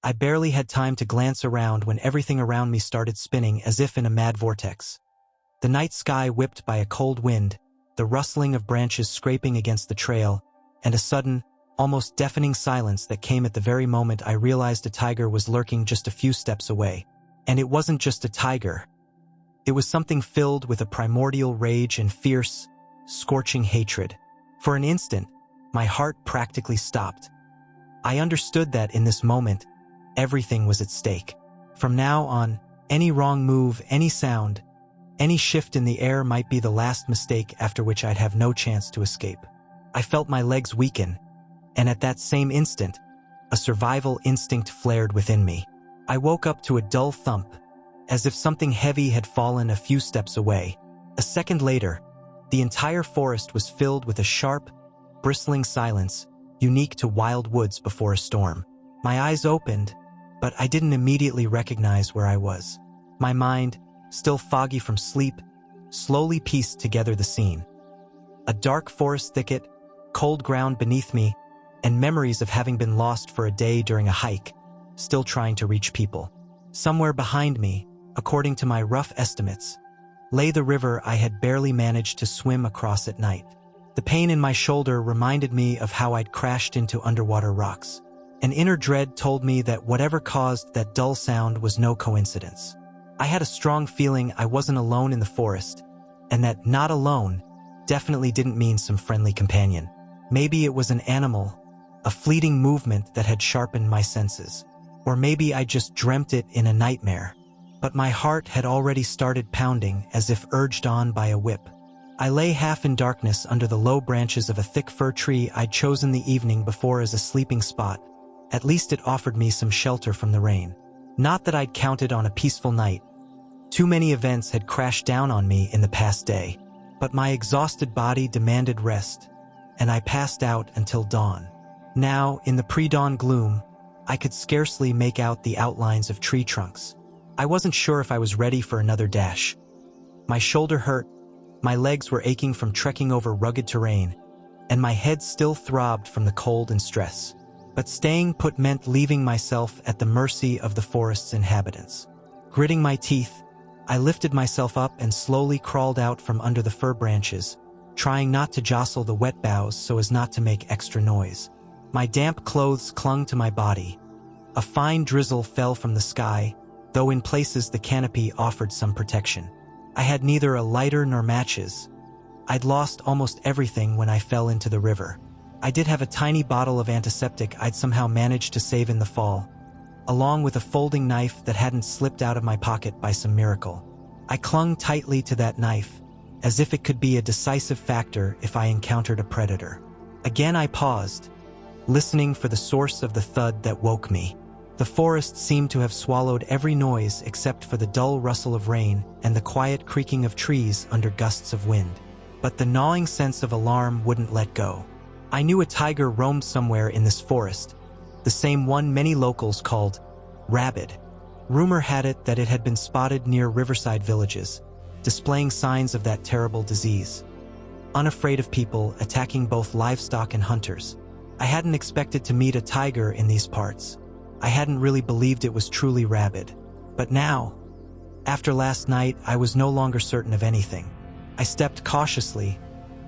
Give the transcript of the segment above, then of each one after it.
I barely had time to glance around when everything around me started spinning as if in a mad vortex. The night sky whipped by a cold wind, the rustling of branches scraping against the trail, and a sudden, almost deafening silence that came at the very moment I realized a tiger was lurking just a few steps away. And it wasn't just a tiger. It was something filled with a primordial rage and fierce, scorching hatred. For an instant, my heart practically stopped. I understood that in this moment, everything was at stake. From now on, any wrong move, any sound, any shift in the air might be the last mistake after which I'd have no chance to escape. I felt my legs weaken, and at that same instant, a survival instinct flared within me. I woke up to a dull thump, as if something heavy had fallen a few steps away. A second later, the entire forest was filled with a sharp, bristling silence, unique to wild woods before a storm. My eyes opened, but I didn't immediately recognize where I was. My mind, still foggy from sleep, slowly pieced together the scene. A dark forest thicket, cold ground beneath me, and memories of having been lost for a day during a hike, still trying to reach people. Somewhere behind me, according to my rough estimates, lay the river I had barely managed to swim across at night. The pain in my shoulder reminded me of how I'd crashed into underwater rocks. An inner dread told me that whatever caused that dull sound was no coincidence. I had a strong feeling I wasn't alone in the forest, and that not alone definitely didn't mean some friendly companion. Maybe it was an animal, a fleeting movement that had sharpened my senses. Or maybe I just dreamt it in a nightmare. But my heart had already started pounding as if urged on by a whip. I lay half in darkness under the low branches of a thick fir tree I'd chosen the evening before as a sleeping spot. At least it offered me some shelter from the rain. Not that I'd counted on a peaceful night. Too many events had crashed down on me in the past day. But my exhausted body demanded rest, and I passed out until dawn. Now, in the pre-dawn gloom, I could scarcely make out the outlines of tree trunks. I wasn't sure if I was ready for another dash. My shoulder hurt, my legs were aching from trekking over rugged terrain, and my head still throbbed from the cold and stress. But staying put meant leaving myself at the mercy of the forest's inhabitants. Gritting my teeth, I lifted myself up and slowly crawled out from under the fir branches, trying not to jostle the wet boughs so as not to make extra noise. My damp clothes clung to my body. A fine drizzle fell from the sky, though in places the canopy offered some protection. I had neither a lighter nor matches. I'd lost almost everything when I fell into the river. I did have a tiny bottle of antiseptic I'd somehow managed to save in the fall, along with a folding knife that hadn't slipped out of my pocket by some miracle. I clung tightly to that knife, as if it could be a decisive factor if I encountered a predator. Again I paused, listening for the source of the thud that woke me. The forest seemed to have swallowed every noise except for the dull rustle of rain and the quiet creaking of trees under gusts of wind. But the gnawing sense of alarm wouldn't let go. I knew a tiger roamed somewhere in this forest, the same one many locals called Rabid. Rumor had it that it had been spotted near riverside villages, displaying signs of that terrible disease. Unafraid of people, attacking both livestock and hunters. I hadn't expected to meet a tiger in these parts. I hadn't really believed it was truly rabid. But now, after last night, I was no longer certain of anything. I stepped cautiously,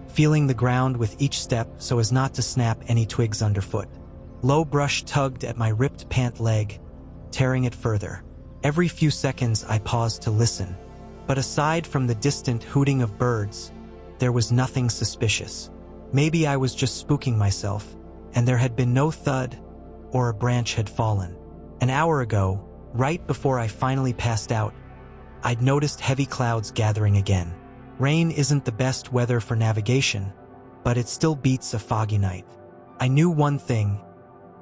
feeling the ground with each step so as not to snap any twigs underfoot. Low brush tugged at my ripped pant leg, tearing it further. Every few seconds I paused to listen, but aside from the distant hooting of birds, there was nothing suspicious. Maybe I was just spooking myself, and there had been no thud, or a branch had fallen. An hour ago, right before I finally passed out, I'd noticed heavy clouds gathering again. Rain isn't the best weather for navigation, but it still beats a foggy night. I knew one thing: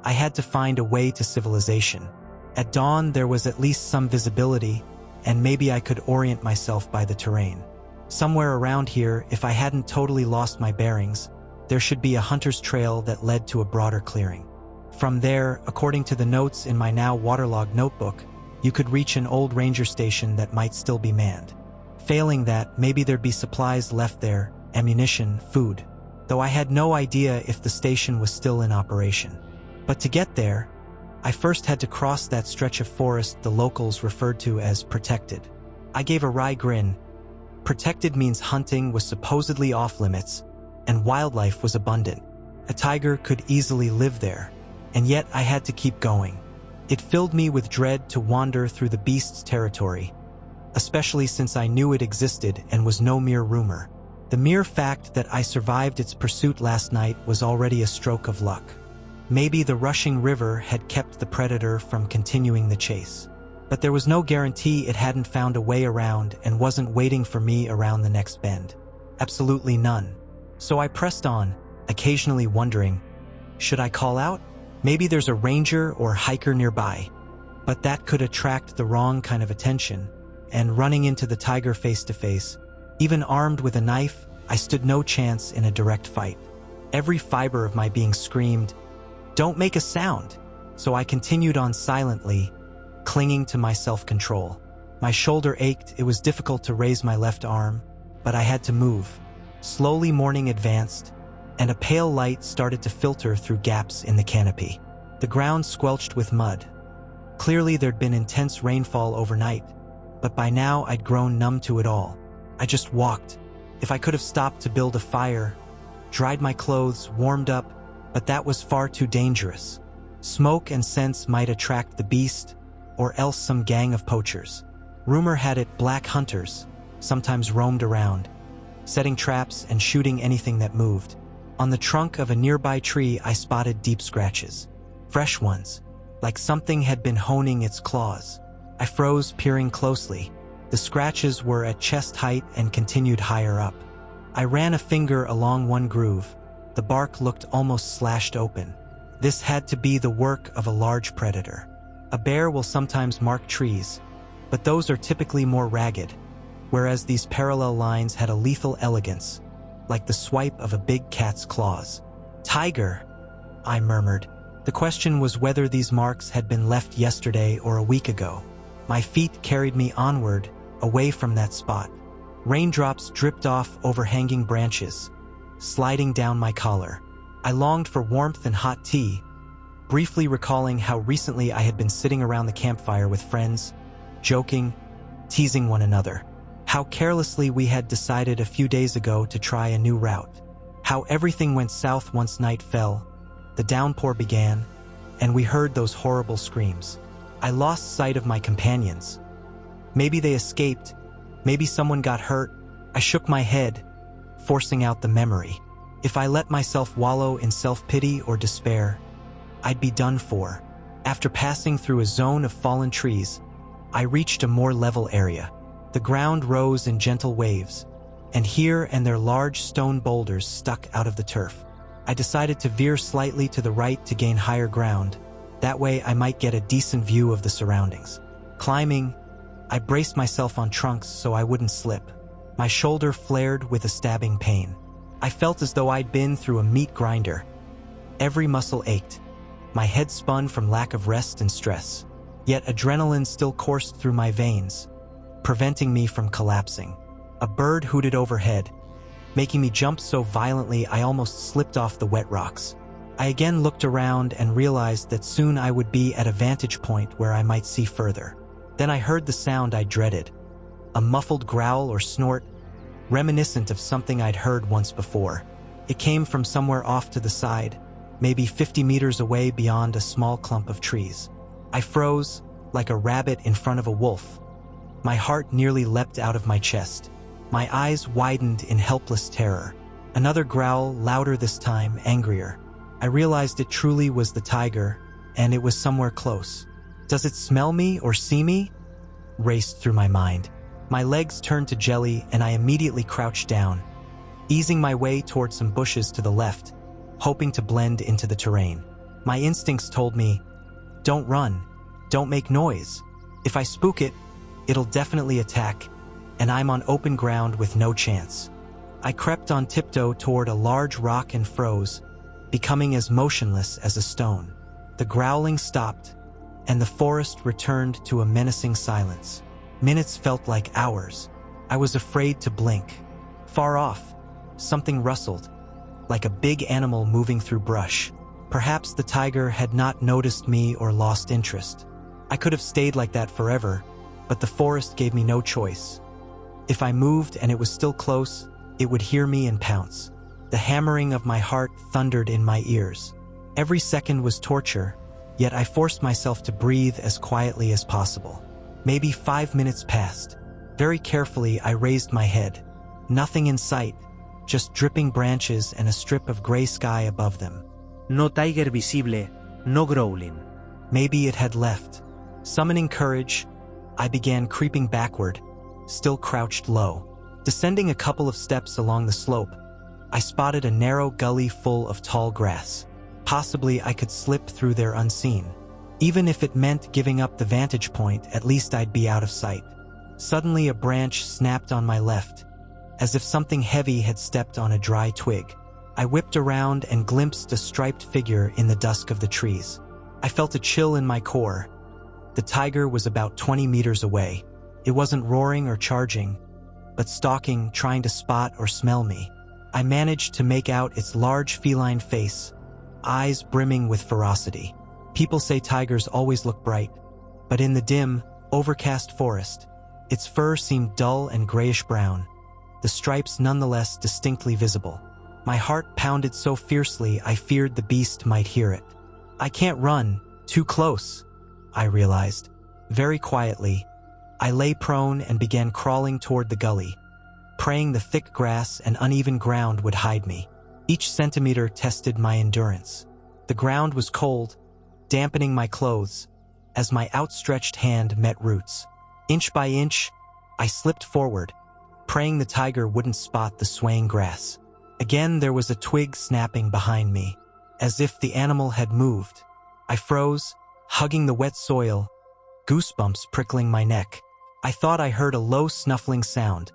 I had to find a way to civilization. At dawn, there was at least some visibility, and maybe I could orient myself by the terrain. Somewhere around here, if I hadn't totally lost my bearings, there should be a hunter's trail that led to a broader clearing. From there, according to the notes in my now waterlogged notebook, you could reach an old ranger station that might still be manned. Failing that, maybe there'd be supplies left there, ammunition, food, though I had no idea if the station was still in operation. But to get there, I first had to cross that stretch of forest the locals referred to as protected. I gave a wry grin. Protected means hunting was supposedly off-limits, and wildlife was abundant. A tiger could easily live there, and yet I had to keep going. It filled me with dread to wander through the beast's territory, especially since I knew it existed and was no mere rumor. The mere fact that I survived its pursuit last night was already a stroke of luck. Maybe the rushing river had kept the predator from continuing the chase. But there was no guarantee it hadn't found a way around and wasn't waiting for me around the next bend. Absolutely none. So I pressed on, occasionally wondering, should I call out? Maybe there's a ranger or hiker nearby. But that could attract the wrong kind of attention, and running into the tiger face to face, even armed with a knife, I stood no chance in a direct fight. Every fiber of my being screamed, "Don't make a sound!" So I continued on silently, clinging to my self-control. My shoulder ached, it was difficult to raise my left arm, but I had to move. Slowly morning advanced, and a pale light started to filter through gaps in the canopy. The ground squelched with mud. Clearly there'd been intense rainfall overnight, but by now I'd grown numb to it all. I just walked. If I could have stopped to build a fire, dried my clothes, warmed up, but that was far too dangerous. Smoke and scents might attract the beast, or else some gang of poachers. Rumor had it black hunters sometimes roamed around, setting traps and shooting anything that moved. On the trunk of a nearby tree I spotted deep scratches. Fresh ones, like something had been honing its claws. I froze, peering closely. The scratches were at chest height and continued higher up. I ran a finger along one groove. The bark looked almost slashed open. This had to be the work of a large predator. A bear will sometimes mark trees, but those are typically more ragged, whereas these parallel lines had a lethal elegance, like the swipe of a big cat's claws. "Tiger," I murmured. The question was whether these marks had been left yesterday or a week ago. My feet carried me onward, away from that spot. Raindrops dripped off overhanging branches, sliding down my collar. I longed for warmth and hot tea, briefly recalling how recently I had been sitting around the campfire with friends, joking, teasing one another. How carelessly we had decided a few days ago to try a new route. How everything went south once night fell, the downpour began, and we heard those horrible screams. I lost sight of my companions. Maybe they escaped, maybe someone got hurt. I shook my head, forcing out the memory. If I let myself wallow in self-pity or despair, I'd be done for. After passing through a zone of fallen trees, I reached a more level area. The ground rose in gentle waves, and here and there large stone boulders stuck out of the turf. I decided to veer slightly to the right to gain higher ground. That way I might get a decent view of the surroundings. Climbing, I braced myself on trunks so I wouldn't slip. My shoulder flared with a stabbing pain. I felt as though I'd been through a meat grinder. Every muscle ached. My head spun from lack of rest and stress. Yet adrenaline still coursed through my veins, preventing me from collapsing. A bird hooted overhead, making me jump so violently I almost slipped off the wet rocks. I again looked around and realized that soon I would be at a vantage point where I might see further. Then I heard the sound I dreaded, a muffled growl or snort, reminiscent of something I'd heard once before. It came from somewhere off to the side, maybe 50 meters away beyond a small clump of trees. I froze, like a rabbit in front of a wolf. My heart nearly leapt out of my chest. My eyes widened in helpless terror. Another growl, louder this time, angrier. I realized it truly was the tiger, and it was somewhere close. Does it smell me or see me? Raced through my mind. My legs turned to jelly and I immediately crouched down, easing my way toward some bushes to the left, hoping to blend into the terrain. My instincts told me, don't run, don't make noise. If I spook it, it'll definitely attack, and I'm on open ground with no chance. I crept on tiptoe toward a large rock and froze, becoming as motionless as a stone. The growling stopped, and the forest returned to a menacing silence. Minutes felt like hours. I was afraid to blink. Far off, something rustled, like a big animal moving through brush. Perhaps the tiger had not noticed me or lost interest. I could have stayed like that forever, but the forest gave me no choice. If I moved and it was still close, it would hear me and pounce. The hammering of my heart thundered in my ears. Every second was torture, yet I forced myself to breathe as quietly as possible. Maybe 5 minutes passed. Very carefully, I raised my head. Nothing in sight, just dripping branches and a strip of gray sky above them. No tiger visible, no growling. Maybe it had left. Summoning courage, I began creeping backward, still crouched low. Descending a couple of steps along the slope, I spotted a narrow gully full of tall grass. Possibly I could slip through there unseen. Even if it meant giving up the vantage point, at least I'd be out of sight. Suddenly a branch snapped on my left, as if something heavy had stepped on a dry twig. I whipped around and glimpsed a striped figure in the dusk of the trees. I felt a chill in my core. The tiger was about 20 meters away. It wasn't roaring or charging, but stalking, trying to spot or smell me. I managed to make out its large feline face, eyes brimming with ferocity. People say tigers always look bright, but in the dim, overcast forest, its fur seemed dull and grayish-brown, the stripes nonetheless distinctly visible. My heart pounded so fiercely I feared the beast might hear it. I can't run, too close, I realized. Very quietly, I lay prone and began crawling toward the gully, praying the thick grass and uneven ground would hide me. Each centimeter tested my endurance. The ground was cold, dampening my clothes, as my outstretched hand met roots. Inch by inch, I slipped forward, praying the tiger wouldn't spot the swaying grass. Again there was a twig snapping behind me, as if the animal had moved. I froze, hugging the wet soil, goosebumps prickling my neck. I thought I heard a low snuffling sound,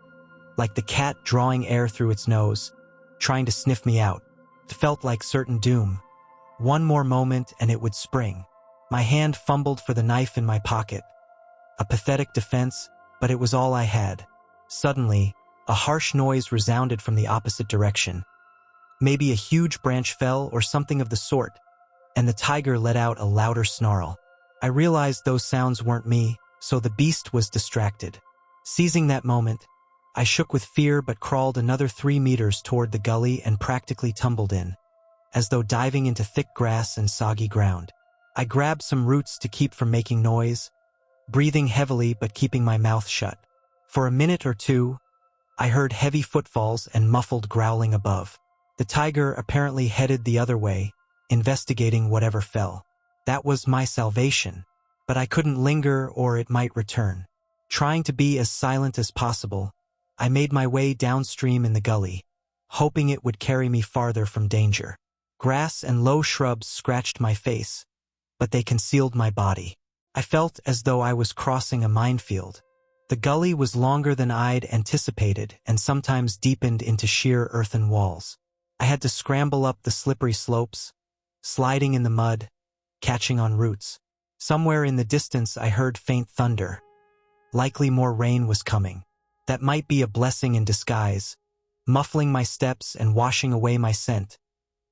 like the cat drawing air through its nose, trying to sniff me out. It felt like certain doom. One more moment and it would spring. My hand fumbled for the knife in my pocket. A pathetic defense, but it was all I had. Suddenly, a harsh noise resounded from the opposite direction. Maybe a huge branch fell or something of the sort, and the tiger let out a louder snarl. I realized those sounds weren't me, so the beast was distracted. Seizing that moment, I shook with fear but crawled another 3 meters toward the gully and practically tumbled in, as though diving into thick grass and soggy ground. I grabbed some roots to keep from making noise, breathing heavily but keeping my mouth shut. For a minute or two, I heard heavy footfalls and muffled growling above. The tiger apparently headed the other way, investigating whatever fell. That was my salvation, but I couldn't linger or it might return. Trying to be as silent as possible, I made my way downstream in the gully, hoping it would carry me farther from danger. Grass and low shrubs scratched my face, but they concealed my body. I felt as though I was crossing a minefield. The gully was longer than I'd anticipated and sometimes deepened into sheer earthen walls. I had to scramble up the slippery slopes, sliding in the mud, catching on roots. Somewhere in the distance I heard faint thunder. Likely more rain was coming. That might be a blessing in disguise, muffling my steps and washing away my scent.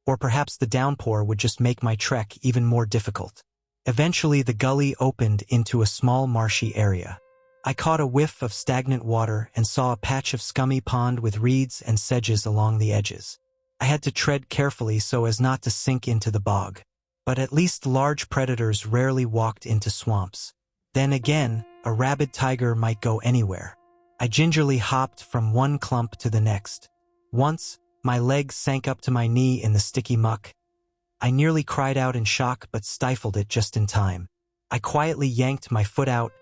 Or perhaps the downpour would just make my trek even more difficult. Eventually the gully opened into a small marshy area. I caught a whiff of stagnant water and saw a patch of scummy pond with reeds and sedges along the edges. I had to tread carefully so as not to sink into the bog. But at least large predators rarely walked into swamps. Then again, a rabid tiger might go anywhere. I gingerly hopped from one clump to the next. Once, my legs sank up to my knee in the sticky muck. I nearly cried out in shock but stifled it just in time. I quietly yanked my foot out,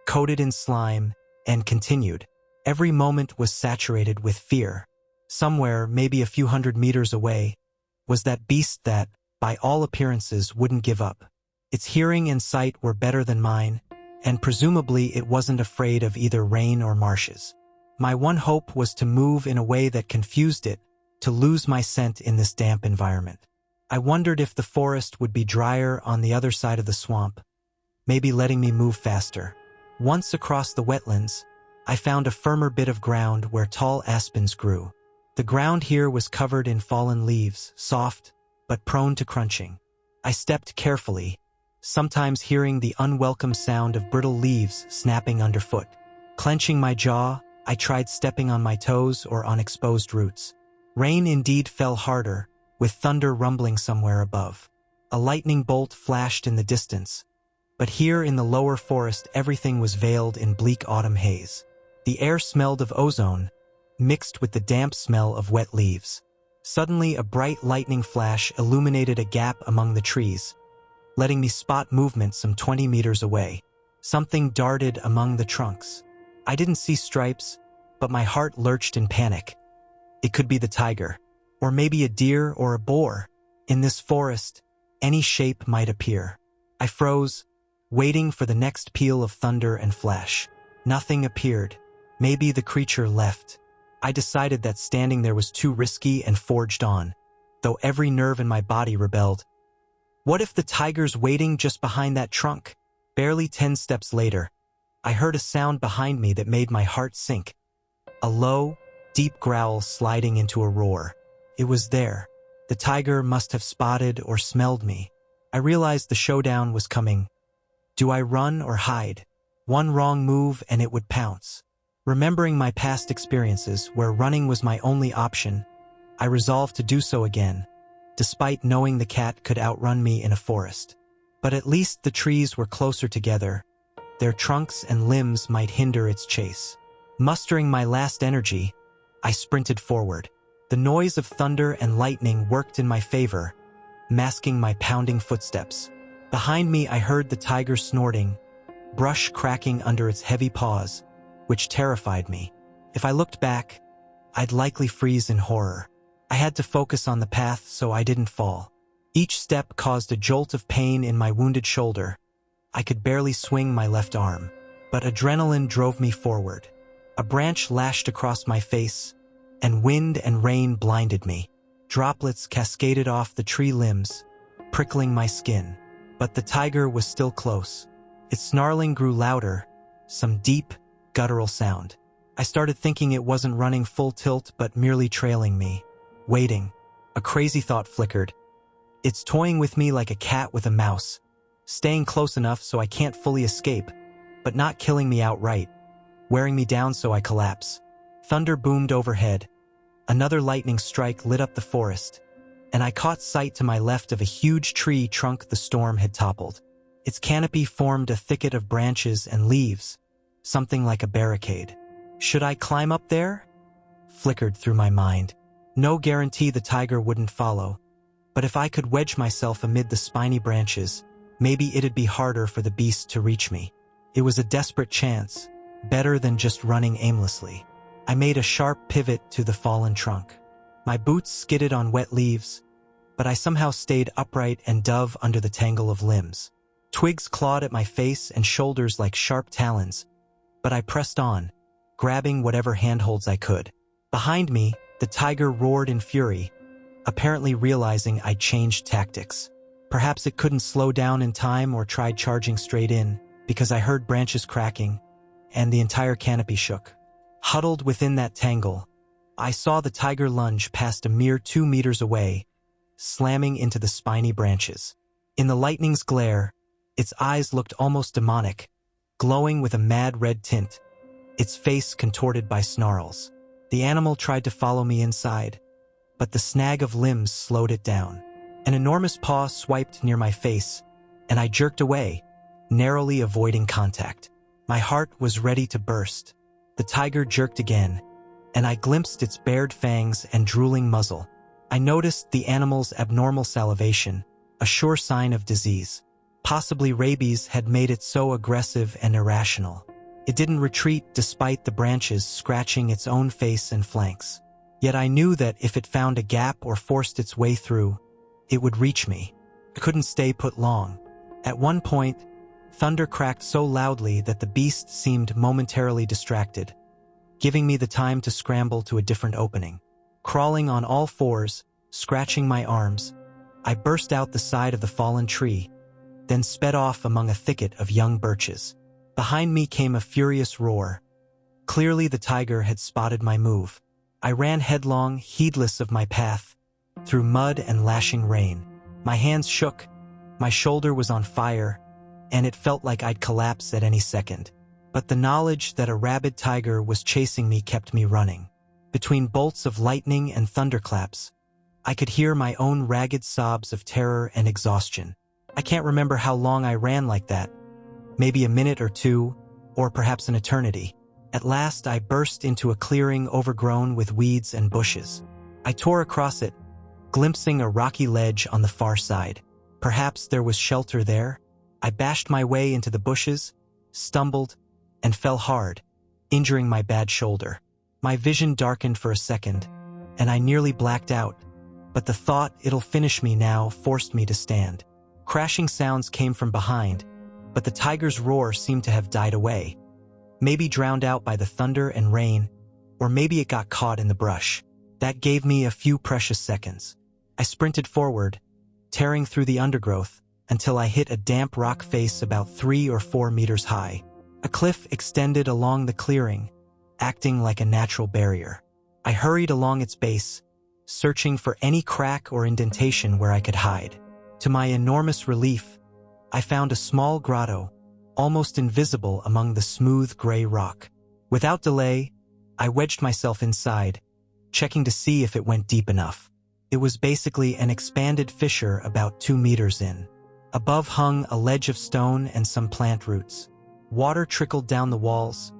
coated in slime, and continued. Every moment was saturated with fear. Somewhere, maybe a few hundred meters away, was that beast that, by all appearances, wouldn't give up. Its hearing and sight were better than mine, and presumably it wasn't afraid of either rain or marshes. My one hope was to move in a way that confused it, to lose my scent in this damp environment. I wondered if the forest would be drier on the other side of the swamp, maybe letting me move faster. Once across the wetlands, I found a firmer bit of ground where tall aspens grew. The ground here was covered in fallen leaves, soft, but prone to crunching. I stepped carefully, sometimes hearing the unwelcome sound of brittle leaves snapping underfoot. Clenching my jaw, I tried stepping on my toes or on exposed roots. Rain indeed fell harder, with thunder rumbling somewhere above. A lightning bolt flashed in the distance, but here in the lower forest everything was veiled in bleak autumn haze. The air smelled of ozone, mixed with the damp smell of wet leaves. Suddenly a bright lightning flash illuminated a gap among the trees, letting me spot movement some 20 meters away. Something darted among the trunks. I didn't see stripes, but my heart lurched in panic. It could be the tiger, or maybe a deer or a boar. In this forest, any shape might appear. I froze, waiting for the next peal of thunder and flash. Nothing appeared. Maybe the creature left. I decided that standing there was too risky and forged on, though every nerve in my body rebelled. What if the tiger's waiting just behind that trunk? Barely 10 steps later, I heard a sound behind me that made my heart sink. A low, deep growl sliding into a roar. It was there. The tiger must have spotted or smelled me. I realized the showdown was coming. Do I run or hide? One wrong move and it would pounce. Remembering my past experiences where running was my only option, I resolved to do so again, despite knowing the cat could outrun me in a forest. But at least the trees were closer together. Their trunks and limbs might hinder its chase. Mustering my last energy, I sprinted forward. The noise of thunder and lightning worked in my favor, masking my pounding footsteps. Behind me I heard the tiger snorting, brush cracking under its heavy paws, which terrified me. If I looked back, I'd likely freeze in horror. I had to focus on the path so I didn't fall. Each step caused a jolt of pain in my wounded shoulder. I could barely swing my left arm, but adrenaline drove me forward. A branch lashed across my face, and wind and rain blinded me. Droplets cascaded off the tree limbs, prickling my skin. But the tiger was still close. Its snarling grew louder, some deep, guttural sound. I started thinking it wasn't running full tilt but merely trailing me. Waiting. A crazy thought flickered. It's toying with me like a cat with a mouse, staying close enough so I can't fully escape, but not killing me outright, wearing me down so I collapse. Thunder boomed overhead. Another lightning strike lit up the forest, and I caught sight to my left of a huge tree trunk the storm had toppled. Its canopy formed a thicket of branches and leaves, something like a barricade. Should I climb up there? Flickered through my mind. No guarantee the tiger wouldn't follow, but if I could wedge myself amid the spiny branches, maybe it'd be harder for the beast to reach me. It was a desperate chance, better than just running aimlessly. I made a sharp pivot to the fallen trunk. My boots skidded on wet leaves, but I somehow stayed upright and dove under the tangle of limbs. Twigs clawed at my face and shoulders like sharp talons, but I pressed on, grabbing whatever handholds I could. Behind me, the tiger roared in fury, apparently realizing I'd changed tactics. Perhaps it couldn't slow down in time or tried charging straight in, because I heard branches cracking, and the entire canopy shook. Huddled within that tangle, I saw the tiger lunge past a mere 2 meters away, slamming into the spiny branches. In the lightning's glare, its eyes looked almost demonic, glowing with a mad red tint, its face contorted by snarls. The animal tried to follow me inside, but the snag of limbs slowed it down. An enormous paw swiped near my face, and I jerked away, narrowly avoiding contact. My heart was ready to burst. The tiger jerked again, and I glimpsed its bared fangs and drooling muzzle. I noticed the animal's abnormal salivation, a sure sign of disease. Possibly rabies had made it so aggressive and irrational. It didn't retreat despite the branches scratching its own face and flanks. Yet I knew that if it found a gap or forced its way through, it would reach me. I couldn't stay put long. At one point, thunder cracked so loudly that the beast seemed momentarily distracted, giving me the time to scramble to a different opening. Crawling on all fours, scratching my arms, I burst out the side of the fallen tree, then sped off among a thicket of young birches. Behind me came a furious roar. Clearly the tiger had spotted my move. I ran headlong, heedless of my path, through mud and lashing rain. My hands shook, My shoulder was on fire, and it felt like I'd collapse at any second. But the knowledge that a rabid tiger was chasing me kept me running. Between bolts of lightning and thunderclaps, I could hear my own ragged sobs of terror and exhaustion. I can't remember how long I ran like that. Maybe a minute or two, or perhaps an eternity. At last, I burst into a clearing overgrown with weeds and bushes. I tore across it, glimpsing a rocky ledge on the far side. Perhaps there was shelter there. I bashed my way into the bushes, stumbled, and fell hard, injuring my bad shoulder. My vision darkened for a second, and I nearly blacked out, but the thought it'll finish me now forced me to stand. Crashing sounds came from behind, but the tiger's roar seemed to have died away. Maybe drowned out by the thunder and rain, or maybe it got caught in the brush. That gave me a few precious seconds. I sprinted forward, tearing through the undergrowth, until I hit a damp rock face about 3 or 4 meters high. A cliff extended along the clearing, acting like a natural barrier. I hurried along its base, searching for any crack or indentation where I could hide. To my enormous relief, I found a small grotto, almost invisible among the smooth gray rock. Without delay, I wedged myself inside, checking to see if it went deep enough. It was basically an expanded fissure about 2 meters in. Above hung a ledge of stone and some plant roots. Water trickled down the walls,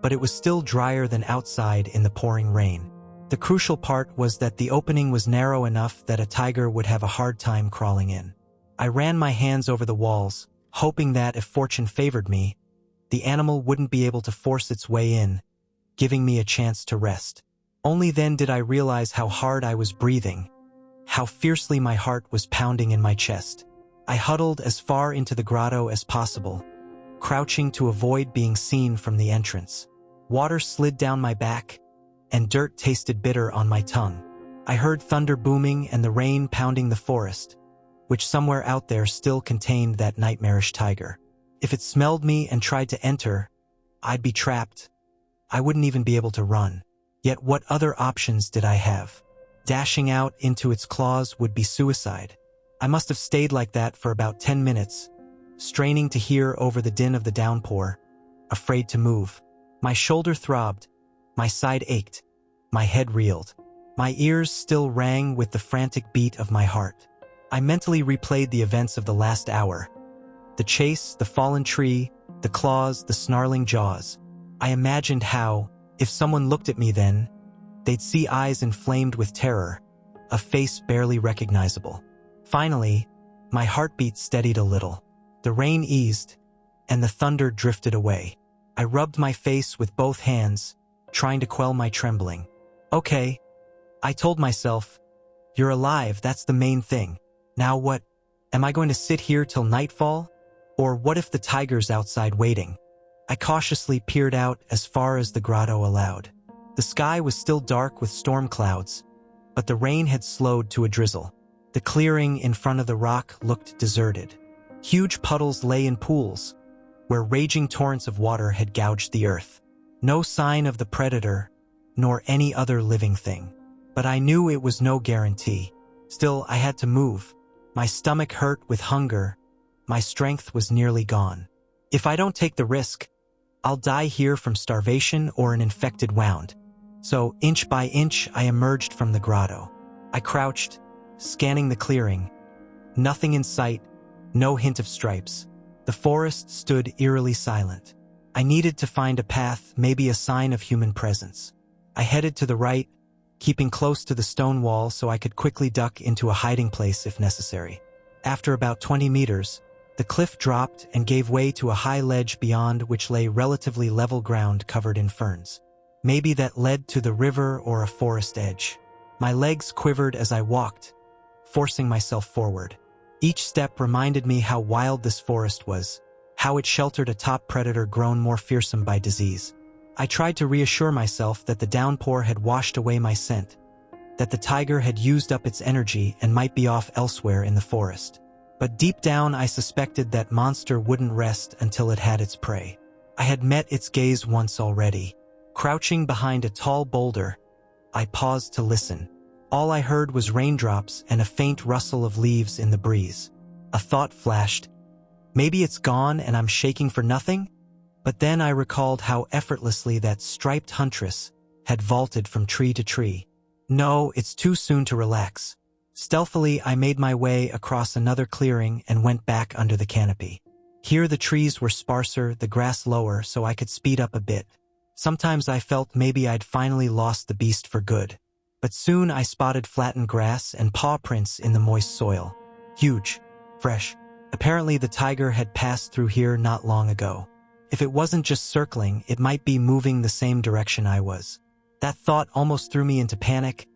but it was still drier than outside in the pouring rain. The crucial part was that the opening was narrow enough that a tiger would have a hard time crawling in. I ran my hands over the walls, hoping that if fortune favored me, the animal wouldn't be able to force its way in, giving me a chance to rest. Only then did I realize how hard I was breathing, how fiercely my heart was pounding in my chest. I huddled as far into the grotto as possible, crouching to avoid being seen from the entrance. Water slid down my back, and dirt tasted bitter on my tongue. I heard thunder booming and the rain pounding the forest, which somewhere out there still contained that nightmarish tiger. If it smelled me and tried to enter, I'd be trapped. I wouldn't even be able to run. Yet what other options did I have? Dashing out into its claws would be suicide. I must have stayed like that for about 10 minutes, straining to hear over the din of the downpour, afraid to move. My shoulder throbbed, my side ached, my head reeled. My ears still rang with the frantic beat of my heart. I mentally replayed the events of the last hour. The chase, the fallen tree, the claws, the snarling jaws. I imagined how, if someone looked at me then, they'd see eyes inflamed with terror, a face barely recognizable. Finally, my heartbeat steadied a little. The rain eased, and the thunder drifted away. I rubbed my face with both hands, trying to quell my trembling. Okay, I told myself, you're alive, that's the main thing. Now what? Am I going to sit here till nightfall? Or what if the tiger's outside waiting? I cautiously peered out as far as the grotto allowed. The sky was still dark with storm clouds, but the rain had slowed to a drizzle. The clearing in front of the rock looked deserted. Huge puddles lay in pools, where raging torrents of water had gouged the earth. No sign of the predator, nor any other living thing. But I knew it was no guarantee. Still, I had to move. My stomach hurt with hunger. My strength was nearly gone. If I don't take the risk, I'll die here from starvation or an infected wound. So, inch by inch, I emerged from the grotto. I crouched, scanning the clearing. Nothing in sight, no hint of stripes. The forest stood eerily silent. I needed to find a path, maybe a sign of human presence. I headed to the right, keeping close to the stone wall so I could quickly duck into a hiding place if necessary. After about 20 meters, the cliff dropped and gave way to a high ledge beyond which lay relatively level ground covered in ferns. Maybe that led to the river or a forest edge. My legs quivered as I walked, forcing myself forward. Each step reminded me how wild this forest was, how it sheltered a top predator grown more fearsome by disease. I tried to reassure myself that the downpour had washed away my scent, that the tiger had used up its energy and might be off elsewhere in the forest. But deep down I suspected that monster wouldn't rest until it had its prey. I had met its gaze once already. Crouching behind a tall boulder, I paused to listen. All I heard was raindrops and a faint rustle of leaves in the breeze. A thought flashed. Maybe it's gone and I'm shaking for nothing? But then I recalled how effortlessly that striped huntress had vaulted from tree to tree. No, it's too soon to relax. Stealthily, I made my way across another clearing and went back under the canopy. Here the trees were sparser, the grass lower, so I could speed up a bit. Sometimes I felt maybe I'd finally lost the beast for good. But soon I spotted flattened grass and paw prints in the moist soil. Huge. Fresh. Apparently the tiger had passed through here not long ago. If it wasn't just circling, it might be moving the same direction I was. That thought almost threw me into panic,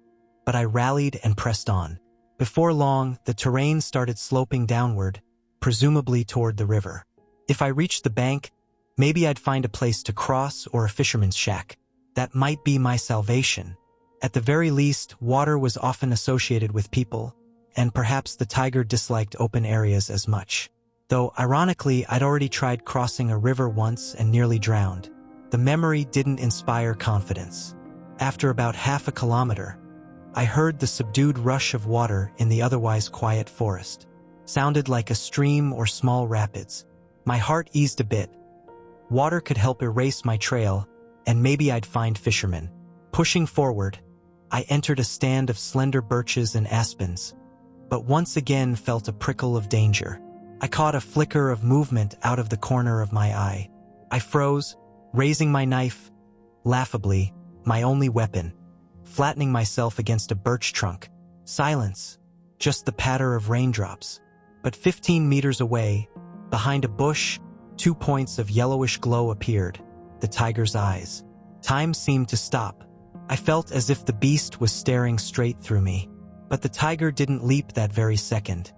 but I rallied and pressed on. Before long, the terrain started sloping downward, presumably toward the river. If I reached the bank, maybe I'd find a place to cross or a fisherman's shack. That might be my salvation. At the very least, water was often associated with people, and perhaps the tiger disliked open areas as much. Though, ironically, I'd already tried crossing a river once and nearly drowned. The memory didn't inspire confidence. After about half a kilometer, I heard the subdued rush of water in the otherwise quiet forest. Sounded like a stream or small rapids. My heart eased a bit. Water could help erase my trail, and maybe I'd find fishermen. Pushing forward, I entered a stand of slender birches and aspens, but once again felt a prickle of danger. I caught a flicker of movement out of the corner of my eye. I froze, raising my knife, laughably, my only weapon, flattening myself against a birch trunk. Silence, just the patter of raindrops. But 15 meters away, behind a bush, 2 points of yellowish glow appeared, the tiger's eyes. Time seemed to stop. I felt as if the beast was staring straight through me. But the tiger didn't leap that very second.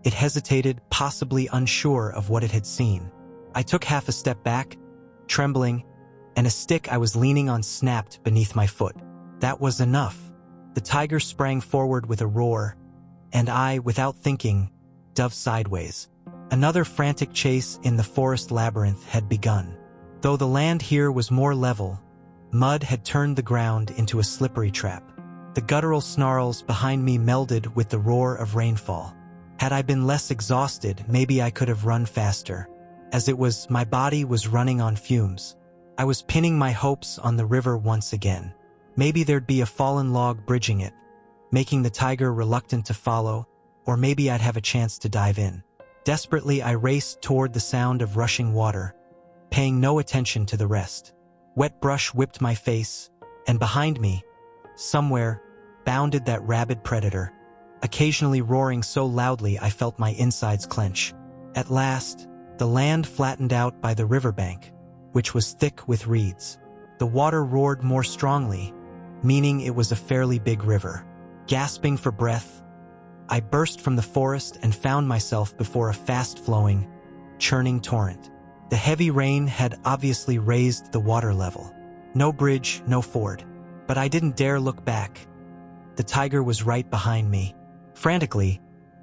It hesitated, possibly unsure of what it had seen. I took half a step back, trembling, and a stick I was leaning on snapped beneath my foot. That was enough. The tiger sprang forward with a roar, and I, without thinking, dove sideways. Another frantic chase in the forest labyrinth had begun. Though the land here was more level, mud had turned the ground into a slippery trap. The guttural snarls behind me melded with the roar of rainfall. Had I been less exhausted, maybe I could have run faster. As it was, my body was running on fumes. I was pinning my hopes on the river once again. Maybe there'd be a fallen log bridging it, making the tiger reluctant to follow, or maybe I'd have a chance to dive in. Desperately, I raced toward the sound of rushing water, paying no attention to the rest. Wet brush whipped my face, and behind me, somewhere, bounded that rabid predator, occasionally roaring so loudly I felt my insides clench. At last, the land flattened out by the riverbank, which was thick with reeds. The water roared more strongly, meaning it was a fairly big river. Gasping for breath, I burst from the forest and found myself before a fast-flowing, churning torrent. The heavy rain had obviously raised the water level. No bridge, no ford. But I didn't dare look back. The tiger was right behind me. Frantically,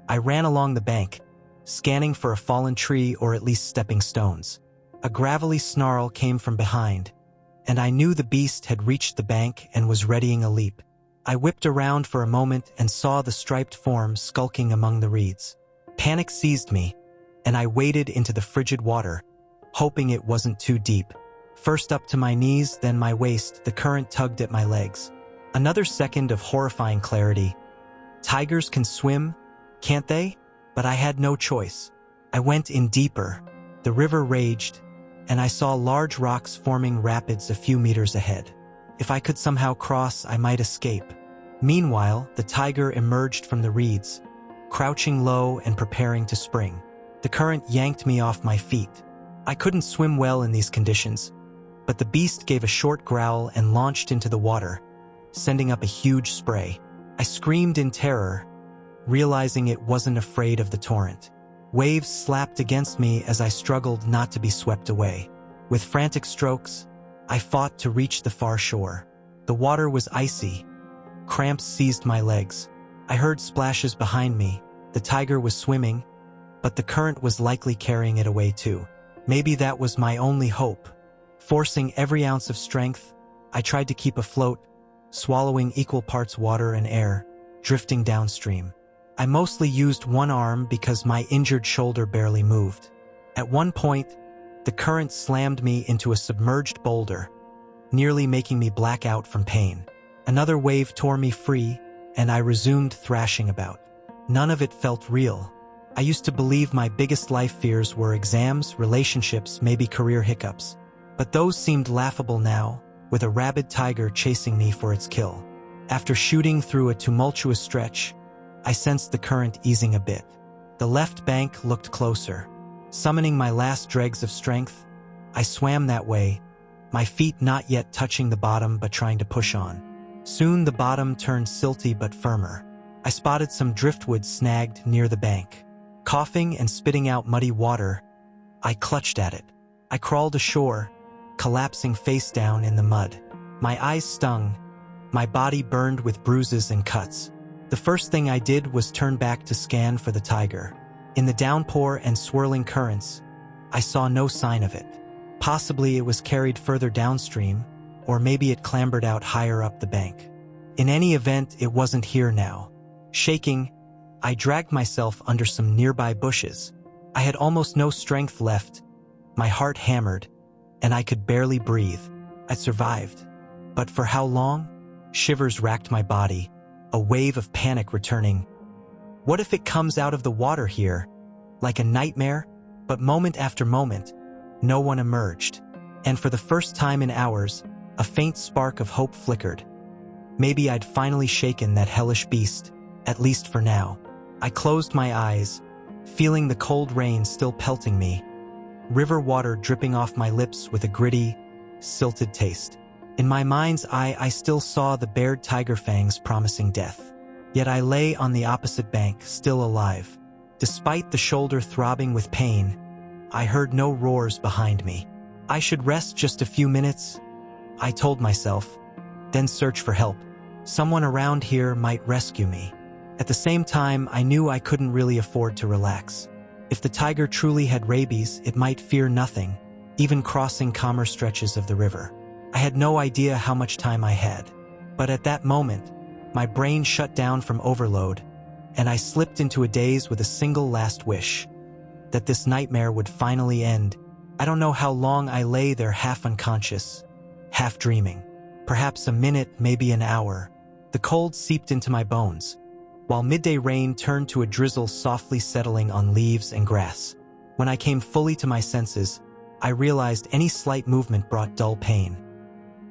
I ran along the bank, scanning for a fallen tree or at least stepping stones. A gravelly snarl came from behind, and I knew the beast had reached the bank and was readying a leap. I whipped around for a moment and saw the striped form skulking among the reeds. Panic seized me, and I waded into the frigid water, hoping it wasn't too deep. First up to my knees, then my waist, the current tugged at my legs. Another second of horrifying clarity. Tigers can swim, can't they? But I had no choice. I went in deeper. The river raged, and I saw large rocks forming rapids a few meters ahead. If I could somehow cross, I might escape. Meanwhile, the tiger emerged from the reeds, crouching low and preparing to spring. The current yanked me off my feet. I couldn't swim well in these conditions, but the beast gave a short growl and launched into the water, sending up a huge spray. I screamed in terror, realizing it wasn't afraid of the torrent. Waves slapped against me as I struggled not to be swept away. With frantic strokes, I fought to reach the far shore. The water was icy. Cramps seized my legs. I heard splashes behind me. The tiger was swimming, but the current was likely carrying it away too. Maybe that was my only hope. Forcing every ounce of strength, I tried to keep afloat, swallowing equal parts water and air, drifting downstream. I mostly used one arm because my injured shoulder barely moved. At one point, the current slammed me into a submerged boulder, nearly making me black out from pain. Another wave tore me free, and I resumed thrashing about. None of it felt real. I used to believe my biggest life fears were exams, relationships, maybe career hiccups. But those seemed laughable now, with a rabid tiger chasing me for its kill. After shooting through a tumultuous stretch, I sensed the current easing a bit. The left bank looked closer. Summoning my last dregs of strength, I swam that way, my feet not yet touching the bottom but trying to push on. Soon the bottom turned silty but firmer. I spotted some driftwood snagged near the bank. Coughing and spitting out muddy water, I clutched at it. I crawled ashore, collapsing face down in the mud. My eyes stung, my body burned with bruises and cuts. The first thing I did was turn back to scan for the tiger. In the downpour and swirling currents, I saw no sign of it. Possibly it was carried further downstream, or maybe it clambered out higher up the bank. In any event, it wasn't here now. Shaking, I dragged myself under some nearby bushes. I had almost no strength left, my heart hammered, and I could barely breathe. I survived. But for how long? Shivers racked my body, a wave of panic returning. What if it comes out of the water here, like a nightmare? But moment after moment, no one emerged. And for the first time in hours, a faint spark of hope flickered. Maybe I'd finally shaken that hellish beast, at least for now. I closed my eyes, feeling the cold rain still pelting me, river water dripping off my lips with a gritty, silted taste. In my mind's eye, I still saw the bared tiger fangs promising death. Yet I lay on the opposite bank, still alive. Despite the shoulder throbbing with pain, I heard no roars behind me. I should rest just a few minutes, I told myself, then search for help. Someone around here might rescue me. At the same time, I knew I couldn't really afford to relax. If the tiger truly had rabies, it might fear nothing, even crossing calmer stretches of the river. I had no idea how much time I had. But at that moment, my brain shut down from overload, and I slipped into a daze with a single last wish, that this nightmare would finally end. I don't know how long I lay there, half unconscious, half dreaming. Perhaps a minute, maybe an hour. The cold seeped into my bones, while midday rain turned to a drizzle softly settling on leaves and grass. When I came fully to my senses, I realized any slight movement brought dull pain.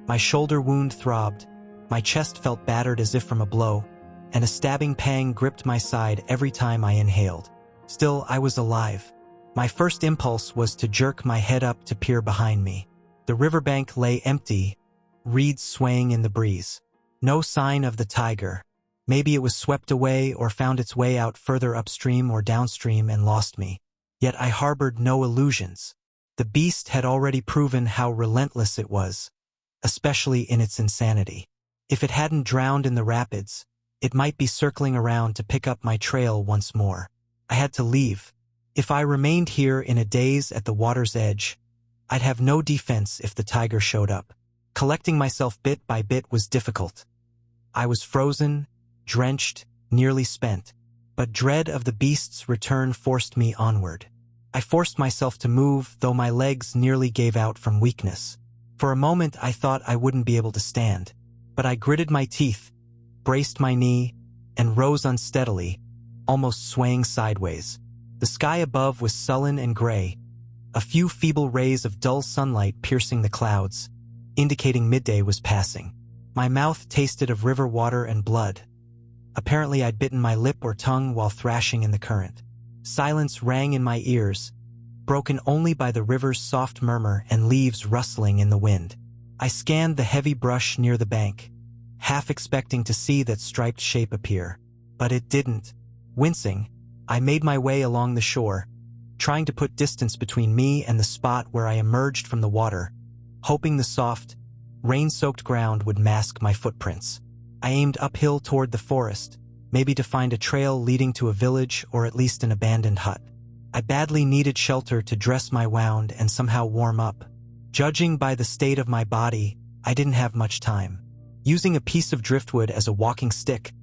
My shoulder wound throbbed, my chest felt battered as if from a blow, and a stabbing pang gripped my side every time I inhaled. Still, I was alive. My first impulse was to jerk my head up to peer behind me. The riverbank lay empty, reeds swaying in the breeze. No sign of the tiger. Maybe it was swept away or found its way out further upstream or downstream and lost me. Yet I harbored no illusions. The beast had already proven how relentless it was, especially in its insanity. If it hadn't drowned in the rapids, it might be circling around to pick up my trail once more. I had to leave. If I remained here in a daze at the water's edge, I'd have no defense if the tiger showed up. Collecting myself bit by bit was difficult. I was frozen, drenched, nearly spent, but dread of the beast's return forced me onward. I forced myself to move, though my legs nearly gave out from weakness. For a moment I thought I wouldn't be able to stand, but I gritted my teeth, braced my knee, and rose unsteadily, almost swaying sideways. The sky above was sullen and gray, a few feeble rays of dull sunlight piercing the clouds, indicating midday was passing. My mouth tasted of river water and blood. Apparently I'd bitten my lip or tongue while thrashing in the current. Silence rang in my ears, broken only by the river's soft murmur and leaves rustling in the wind. I scanned the heavy brush near the bank, half expecting to see that striped shape appear. But it didn't. Wincing, I made my way along the shore, trying to put distance between me and the spot where I emerged from the water, hoping the soft, rain-soaked ground would mask my footprints. I aimed uphill toward the forest, maybe to find a trail leading to a village or at least an abandoned hut. I badly needed shelter to dress my wound and somehow warm up. Judging by the state of my body, I didn't have much time. Using a piece of driftwood as a walking stick,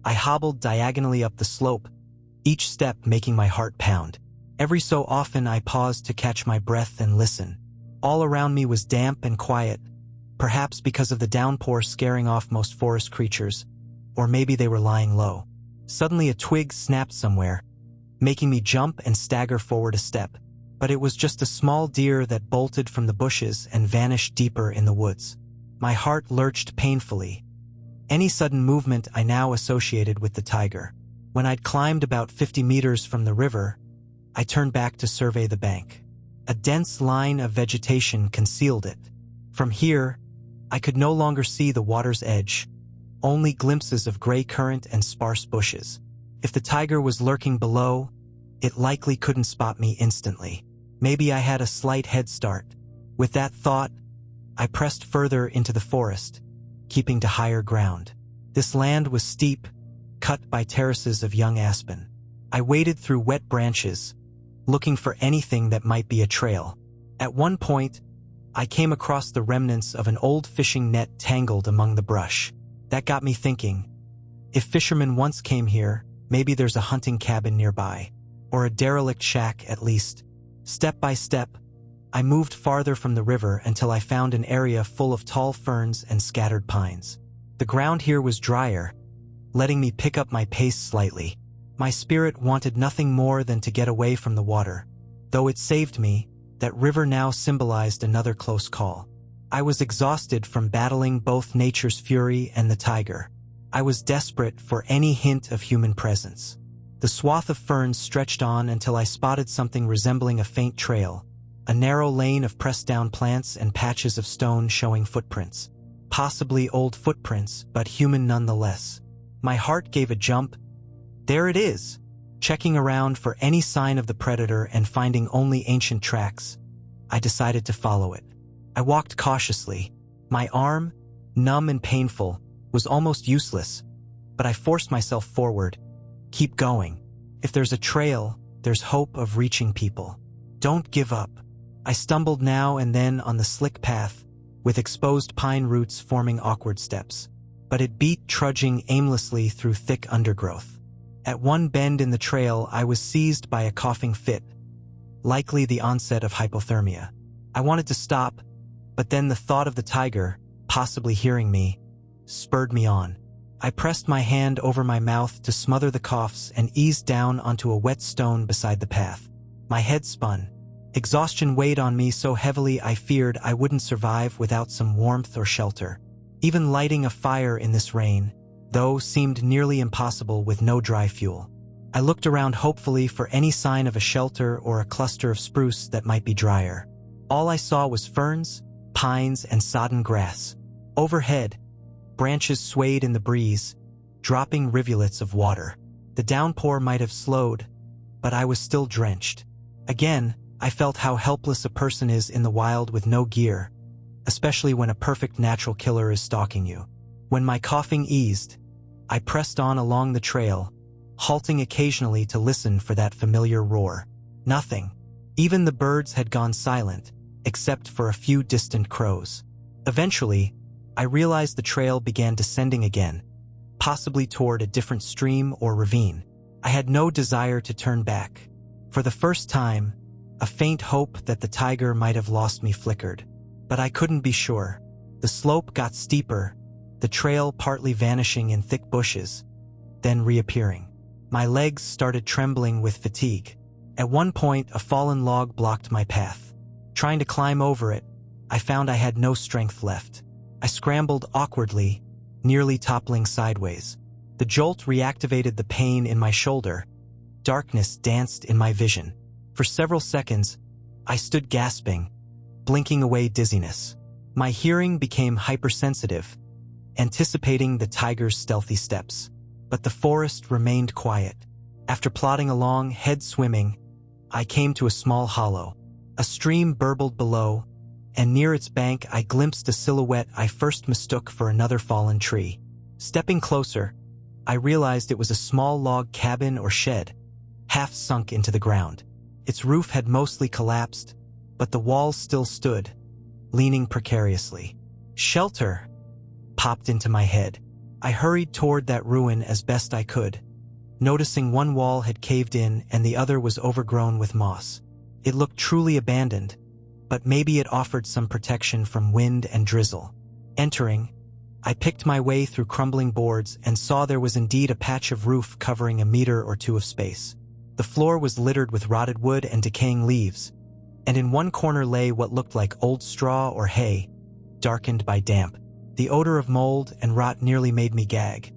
I hobbled diagonally up the slope, each step making my heart pound. Every so often I paused to catch my breath and listen. All around me was damp and quiet, perhaps because of the downpour scaring off most forest creatures, or maybe they were lying low. Suddenly a twig snapped somewhere, making me jump and stagger forward a step. But it was just a small deer that bolted from the bushes and vanished deeper in the woods. My heart lurched painfully. Any sudden movement I now associated with the tiger. When I'd climbed about 50 meters from the river, I turned back to survey the bank. A dense line of vegetation concealed it. From here, I could no longer see the water's edge, only glimpses of gray current and sparse bushes. If the tiger was lurking below, it likely couldn't spot me instantly. Maybe I had a slight head start. With that thought, I pressed further into the forest, keeping to higher ground. This land was steep, cut by terraces of young aspen. I waded through wet branches, looking for anything that might be a trail. At one point, I came across the remnants of an old fishing net tangled among the brush. That got me thinking, if fishermen once came here, maybe there's a hunting cabin nearby, or a derelict shack at least. Step by step, I moved farther from the river until I found an area full of tall ferns and scattered pines. The ground here was drier, letting me pick up my pace slightly. My spirit wanted nothing more than to get away from the water. Though it saved me, that river now symbolized another close call. I was exhausted from battling both nature's fury and the tiger. I was desperate for any hint of human presence. The swath of ferns stretched on until I spotted something resembling a faint trail, a narrow lane of pressed-down plants and patches of stone showing footprints. Possibly old footprints, but human nonetheless. My heart gave a jump. There it is! Checking around for any sign of the predator and finding only ancient tracks, I decided to follow it. I walked cautiously. My arm, numb and painful, was almost useless, but I forced myself forward. Keep going. If there's a trail, there's hope of reaching people. Don't give up. I stumbled now and then on the slick path, with exposed pine roots forming awkward steps. But it beat trudging aimlessly through thick undergrowth. At one bend in the trail, I was seized by a coughing fit, likely the onset of hypothermia. I wanted to stop, but then the thought of the tiger, possibly hearing me, spurred me on. I pressed my hand over my mouth to smother the coughs and eased down onto a wet stone beside the path. My head spun. Exhaustion weighed on me so heavily I feared I wouldn't survive without some warmth or shelter. Even lighting a fire in this rain, though, seemed nearly impossible with no dry fuel. I looked around hopefully for any sign of a shelter or a cluster of spruce that might be drier. All I saw was ferns, pines, and sodden grass. Overhead, branches swayed in the breeze, dropping rivulets of water. The downpour might have slowed, but I was still drenched. Again, I felt how helpless a person is in the wild with no gear, especially when a perfect natural killer is stalking you. When my coughing eased, I pressed on along the trail, halting occasionally to listen for that familiar roar. Nothing. Even the birds had gone silent, except for a few distant crows. Eventually, I realized the trail began descending again, possibly toward a different stream or ravine. I had no desire to turn back. For the first time, a faint hope that the tiger might have lost me flickered. But I couldn't be sure. The slope got steeper, the trail partly vanishing in thick bushes, then reappearing. My legs started trembling with fatigue. At one point, a fallen log blocked my path. Trying to climb over it, I found I had no strength left. I scrambled awkwardly, nearly toppling sideways. The jolt reactivated the pain in my shoulder. Darkness danced in my vision. For several seconds, I stood gasping, blinking away dizziness. My hearing became hypersensitive, anticipating the tiger's stealthy steps. But the forest remained quiet. After plodding along, head swimming, I came to a small hollow. A stream burbled below, and near its bank I glimpsed a silhouette I first mistook for another fallen tree. Stepping closer, I realized it was a small log cabin or shed, half sunk into the ground. Its roof had mostly collapsed, but the walls still stood, leaning precariously. Shelter popped into my head. I hurried toward that ruin as best I could, noticing one wall had caved in and the other was overgrown with moss. It looked truly abandoned, but maybe it offered some protection from wind and drizzle. Entering, I picked my way through crumbling boards and saw there was indeed a patch of roof covering a meter or two of space. The floor was littered with rotted wood and decaying leaves, and in one corner lay what looked like old straw or hay, darkened by damp. The odor of mold and rot nearly made me gag,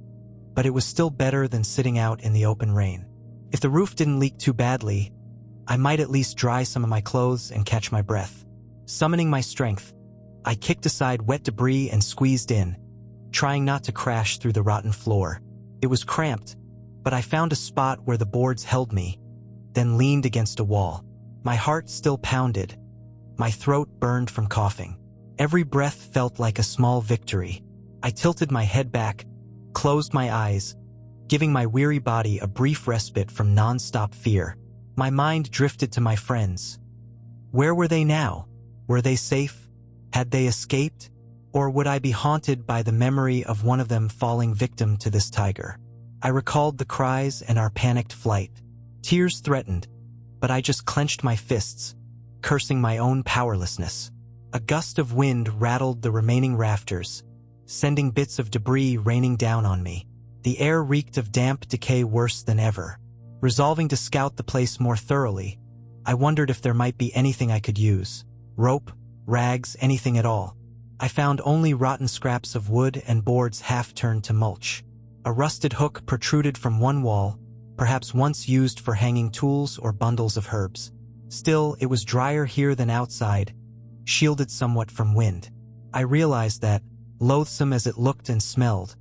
but it was still better than sitting out in the open rain. If the roof didn't leak too badly, I might at least dry some of my clothes and catch my breath. Summoning my strength, I kicked aside wet debris and squeezed in, trying not to crash through the rotten floor. It was cramped, but I found a spot where the boards held me, then leaned against a wall. My heart still pounded. My throat burned from coughing. Every breath felt like a small victory. I tilted my head back, closed my eyes, giving my weary body a brief respite from non-stop fear. My mind drifted to my friends. Where were they now? Were they safe? Had they escaped? Or would I be haunted by the memory of one of them falling victim to this tiger? I recalled the cries and our panicked flight. Tears threatened, but I just clenched my fists, cursing my own powerlessness. A gust of wind rattled the remaining rafters, sending bits of debris raining down on me. The air reeked of damp decay worse than ever. Resolving to scout the place more thoroughly, I wondered if there might be anything I could use. Rope, rags, anything at all. I found only rotten scraps of wood and boards half turned to mulch. A rusted hook protruded from one wall, perhaps once used for hanging tools or bundles of herbs. Still, it was drier here than outside, shielded somewhat from wind. I realized that, loathsome as it looked and smelled,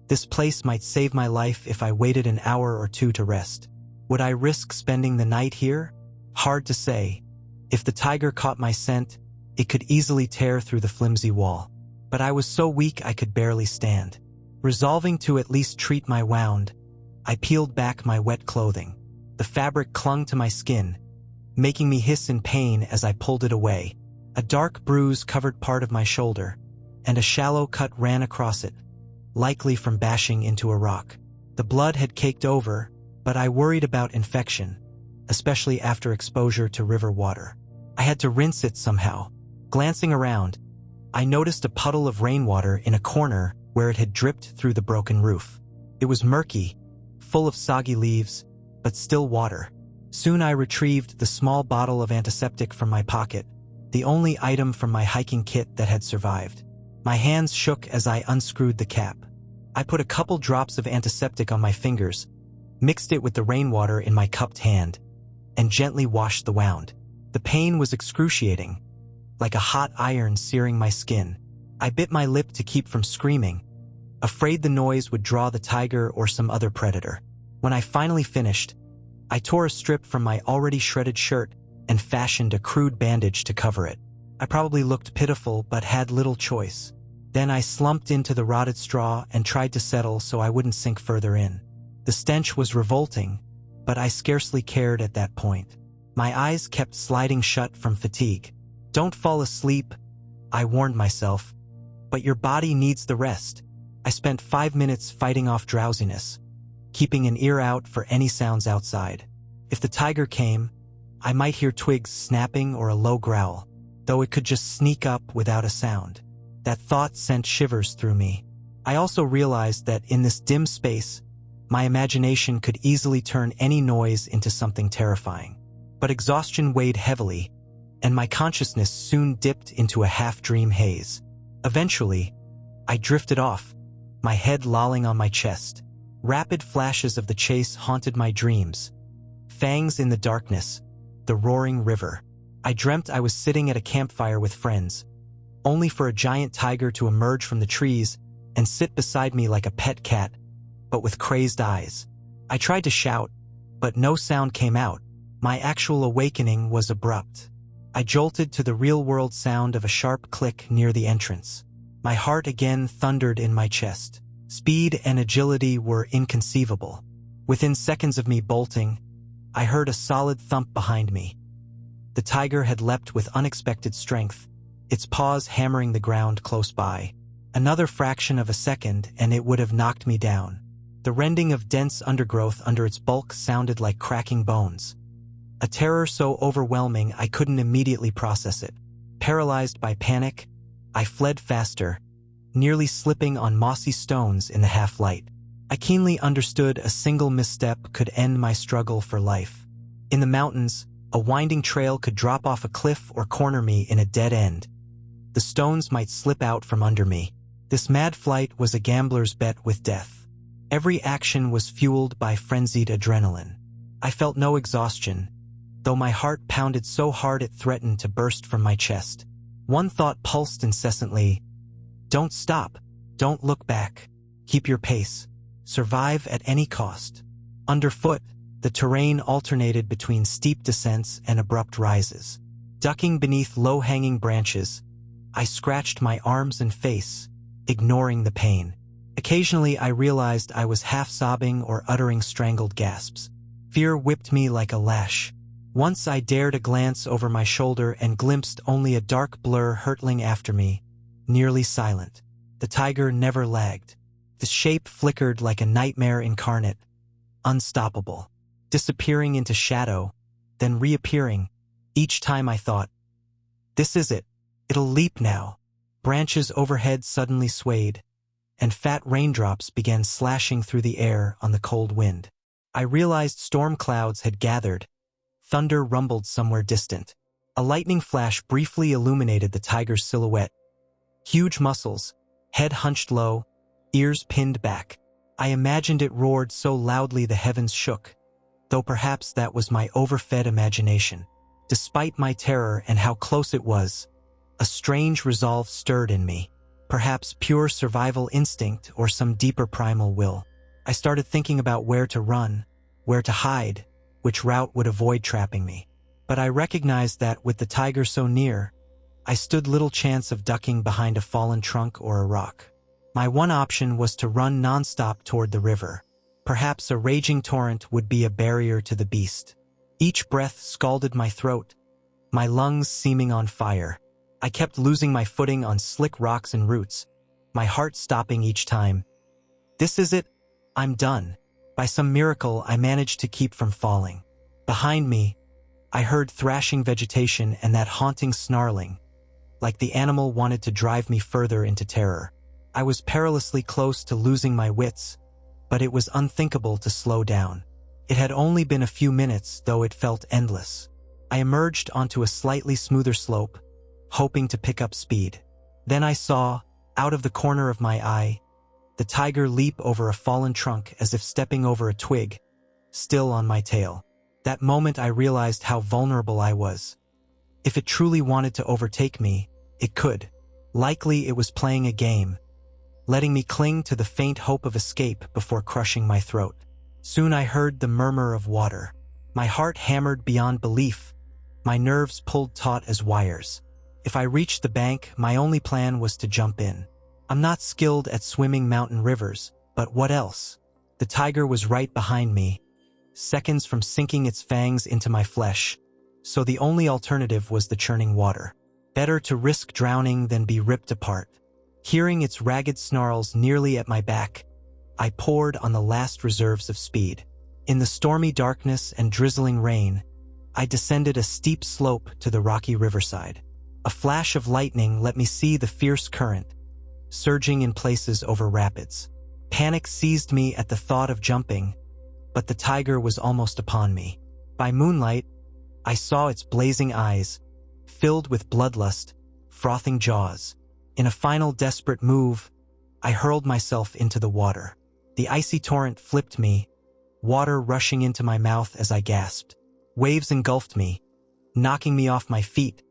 this place might save my life if I waited an hour or two to rest. Would I risk spending the night here? Hard to say. If the tiger caught my scent, it could easily tear through the flimsy wall. But I was so weak I could barely stand. Resolving to at least treat my wound, I peeled back my wet clothing. The fabric clung to my skin, making me hiss in pain as I pulled it away. A dark bruise covered part of my shoulder, and a shallow cut ran across it, likely from bashing into a rock. The blood had caked over, but I worried about infection, especially after exposure to river water. I had to rinse it somehow. Glancing around, I noticed a puddle of rainwater in a corner where it had dripped through the broken roof. It was murky, full of soggy leaves, but still water. Soon I retrieved the small bottle of antiseptic from my pocket, the only item from my hiking kit that had survived. My hands shook as I unscrewed the cap. I put a couple drops of antiseptic on my fingers, mixed it with the rainwater in my cupped hand, and gently washed the wound. The pain was excruciating, like a hot iron searing my skin. I bit my lip to keep from screaming, afraid the noise would draw the tiger or some other predator. When I finally finished, I tore a strip from my already shredded shirt and fashioned a crude bandage to cover it. I probably looked pitiful but had little choice. Then I slumped into the rotted straw and tried to settle so I wouldn't sink further in. The stench was revolting, but I scarcely cared at that point. My eyes kept sliding shut from fatigue. Don't fall asleep, I warned myself, but your body needs the rest. I spent 5 minutes fighting off drowsiness, keeping an ear out for any sounds outside. If the tiger came, I might hear twigs snapping or a low growl, though it could just sneak up without a sound. That thought sent shivers through me. I also realized that in this dim space, my imagination could easily turn any noise into something terrifying. But exhaustion weighed heavily, and my consciousness soon dipped into a half-dream haze. Eventually, I drifted off, my head lolling on my chest. Rapid flashes of the chase haunted my dreams. Fangs in the darkness, the roaring river. I dreamt I was sitting at a campfire with friends, only for a giant tiger to emerge from the trees and sit beside me like a pet cat, but with crazed eyes. I tried to shout, but no sound came out. My actual awakening was abrupt. I jolted to the real-world sound of a sharp click near the entrance. My heart again thundered in my chest. Speed and agility were inconceivable. Within seconds of me bolting, I heard a solid thump behind me. The tiger had leapt with unexpected strength, its paws hammering the ground close by. Another fraction of a second and it would have knocked me down. The rending of dense undergrowth under its bulk sounded like cracking bones. A terror so overwhelming I couldn't immediately process it. Paralyzed by panic, I fled faster, nearly slipping on mossy stones in the half-light. I keenly understood a single misstep could end my struggle for life. In the mountains, a winding trail could drop off a cliff or corner me in a dead end. The stones might slip out from under me. This mad flight was a gambler's bet with death. Every action was fueled by frenzied adrenaline. I felt no exhaustion, though my heart pounded so hard it threatened to burst from my chest. One thought pulsed incessantly: don't stop, don't look back, keep your pace, survive at any cost. Underfoot, the terrain alternated between steep descents and abrupt rises. Ducking beneath low-hanging branches, I scratched my arms and face, ignoring the pain. Occasionally I realized I was half sobbing or uttering strangled gasps. Fear whipped me like a lash. Once I dared a glance over my shoulder and glimpsed only a dark blur hurtling after me, nearly silent. The tiger never lagged. The shape flickered like a nightmare incarnate, unstoppable, disappearing into shadow, then reappearing. Each time I thought, this is it. It'll leap now. Branches overhead suddenly swayed, and fat raindrops began slashing through the air on the cold wind. I realized storm clouds had gathered. Thunder rumbled somewhere distant. A lightning flash briefly illuminated the tiger's silhouette. Huge muscles, head hunched low, ears pinned back. I imagined it roared so loudly the heavens shook, though perhaps that was my overfed imagination. Despite my terror and how close it was, a strange resolve stirred in me. Perhaps pure survival instinct or some deeper primal will. I started thinking about where to run, where to hide, which route would avoid trapping me. But I recognized that with the tiger so near, I stood little chance of ducking behind a fallen trunk or a rock. My one option was to run nonstop toward the river. Perhaps a raging torrent would be a barrier to the beast. Each breath scalded my throat, my lungs seeming on fire. I kept losing my footing on slick rocks and roots, my heart stopping each time. This is it. I'm done. By some miracle, I managed to keep from falling. Behind me, I heard thrashing vegetation and that haunting snarling, like the animal wanted to drive me further into terror. I was perilously close to losing my wits, but it was unthinkable to slow down. It had only been a few minutes, though it felt endless. I emerged onto a slightly smoother slope, hoping to pick up speed. Then I saw, out of the corner of my eye, the tiger leap over a fallen trunk as if stepping over a twig, still on my tail. That moment I realized how vulnerable I was. If it truly wanted to overtake me, it could. Likely it was playing a game, letting me cling to the faint hope of escape before crushing my throat. Soon I heard the murmur of water. My heart hammered beyond belief, my nerves pulled taut as wires. If I reached the bank, my only plan was to jump in. I'm not skilled at swimming mountain rivers, but what else? The tiger was right behind me, seconds from sinking its fangs into my flesh, so the only alternative was the churning water. Better to risk drowning than be ripped apart. Hearing its ragged snarls nearly at my back, I poured on the last reserves of speed. In the stormy darkness and drizzling rain, I descended a steep slope to the rocky riverside. A flash of lightning let me see the fierce current, surging in places over rapids. Panic seized me at the thought of jumping, but the tiger was almost upon me. By moonlight, I saw its blazing eyes, filled with bloodlust, frothing jaws. In a final desperate move, I hurled myself into the water. The icy torrent flipped me, water rushing into my mouth as I gasped. Waves engulfed me, knocking me off my feet,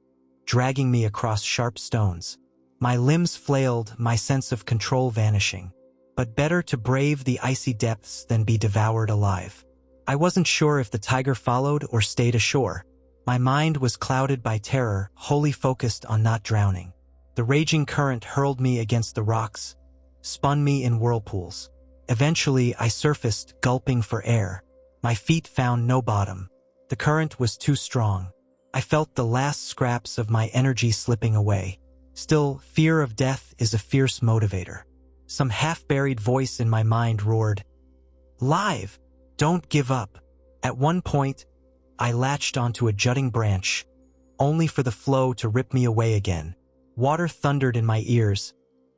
dragging me across sharp stones. My limbs flailed, my sense of control vanishing. But better to brave the icy depths than be devoured alive. I wasn't sure if the tiger followed or stayed ashore. My mind was clouded by terror, wholly focused on not drowning. The raging current hurled me against the rocks, spun me in whirlpools. Eventually, I surfaced, gulping for air. My feet found no bottom. The current was too strong. I felt the last scraps of my energy slipping away. Still, fear of death is a fierce motivator. Some half-buried voice in my mind roared, Live! Don't give up. At one point, I latched onto a jutting branch, only for the flow to rip me away again. Water thundered in my ears.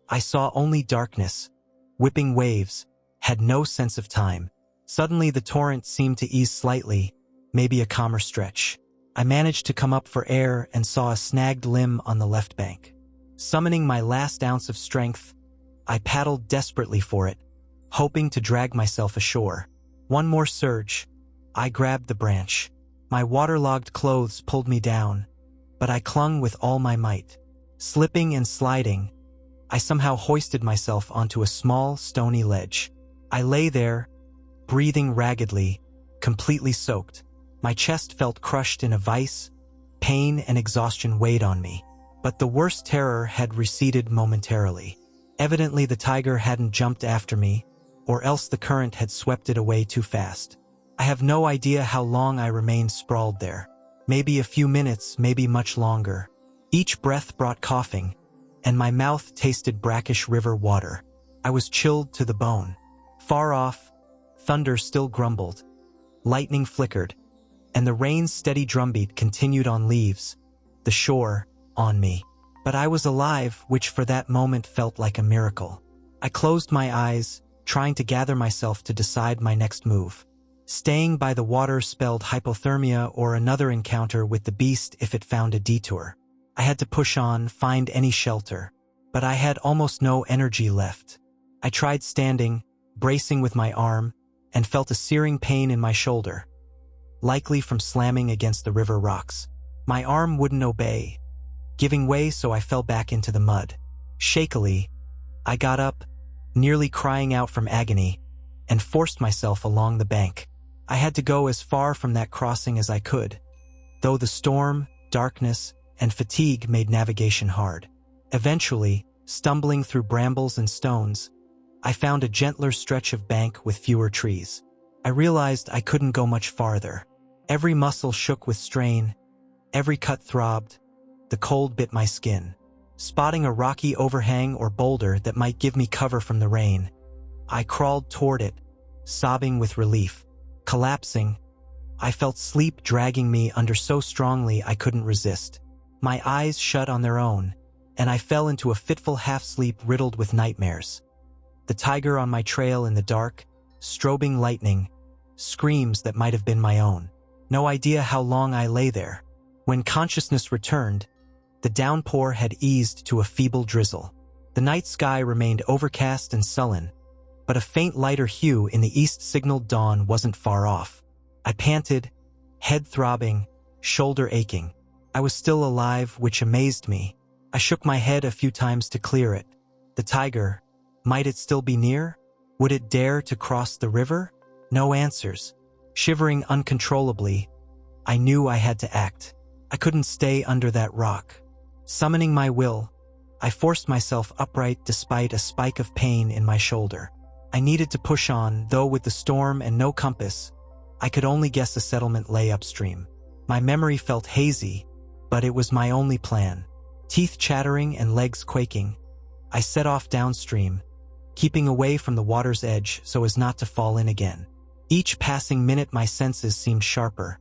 I saw only darkness, whipping waves, had no sense of time. Suddenly the torrent seemed to ease slightly, maybe a calmer stretch. I managed to come up for air and saw a snagged limb on the left bank. Summoning my last ounce of strength, I paddled desperately for it, hoping to drag myself ashore. One more surge. I grabbed the branch. My waterlogged clothes pulled me down, but I clung with all my might. Slipping and sliding, I somehow hoisted myself onto a small, stony ledge. I lay there, breathing raggedly, completely soaked. My chest felt crushed in a vice. Pain and exhaustion weighed on me. But the worst terror had receded momentarily. Evidently the tiger hadn't jumped after me, or else the current had swept it away too fast. I have no idea how long I remained sprawled there. Maybe a few minutes, maybe much longer. Each breath brought coughing, and my mouth tasted brackish river water. I was chilled to the bone. Far off, thunder still grumbled. Lightning flickered, and the rain's steady drumbeat continued on leaves, the shore, on me. But I was alive, which for that moment felt like a miracle. I closed my eyes, trying to gather myself to decide my next move. Staying by the water spelled hypothermia or another encounter with the beast if it found a detour. I had to push on, find any shelter. But I had almost no energy left. I tried standing, bracing with my arm, and felt a searing pain in my shoulder, likely from slamming against the river rocks. My arm wouldn't obey, giving way, so I fell back into the mud. Shakily, I got up, nearly crying out from agony, and forced myself along the bank. I had to go as far from that crossing as I could, though the storm, darkness, and fatigue made navigation hard. Eventually, stumbling through brambles and stones, I found a gentler stretch of bank with fewer trees. I realized I couldn't go much farther. Every muscle shook with strain, every cut throbbed, the cold bit my skin. Spotting a rocky overhang or boulder that might give me cover from the rain, I crawled toward it, sobbing with relief. Collapsing, I felt sleep dragging me under so strongly I couldn't resist. My eyes shut on their own, and I fell into a fitful half-sleep riddled with nightmares. The tiger on my trail in the dark, strobing lightning, screams that might have been my own. No idea how long I lay there. When consciousness returned, the downpour had eased to a feeble drizzle. The night sky remained overcast and sullen, but a faint lighter hue in the east signaled dawn wasn't far off. I panted, head throbbing, shoulder aching. I was still alive, which amazed me. I shook my head a few times to clear it. The tiger, might it still be near? Would it dare to cross the river? No answers. Shivering uncontrollably, I knew I had to act. I couldn't stay under that rock. Summoning my will, I forced myself upright despite a spike of pain in my shoulder. I needed to push on, though with the storm and no compass, I could only guess a settlement lay upstream. My memory felt hazy, but it was my only plan. Teeth chattering and legs quaking, I set off downstream, keeping away from the water's edge so as not to fall in again. Each passing minute my senses seemed sharper.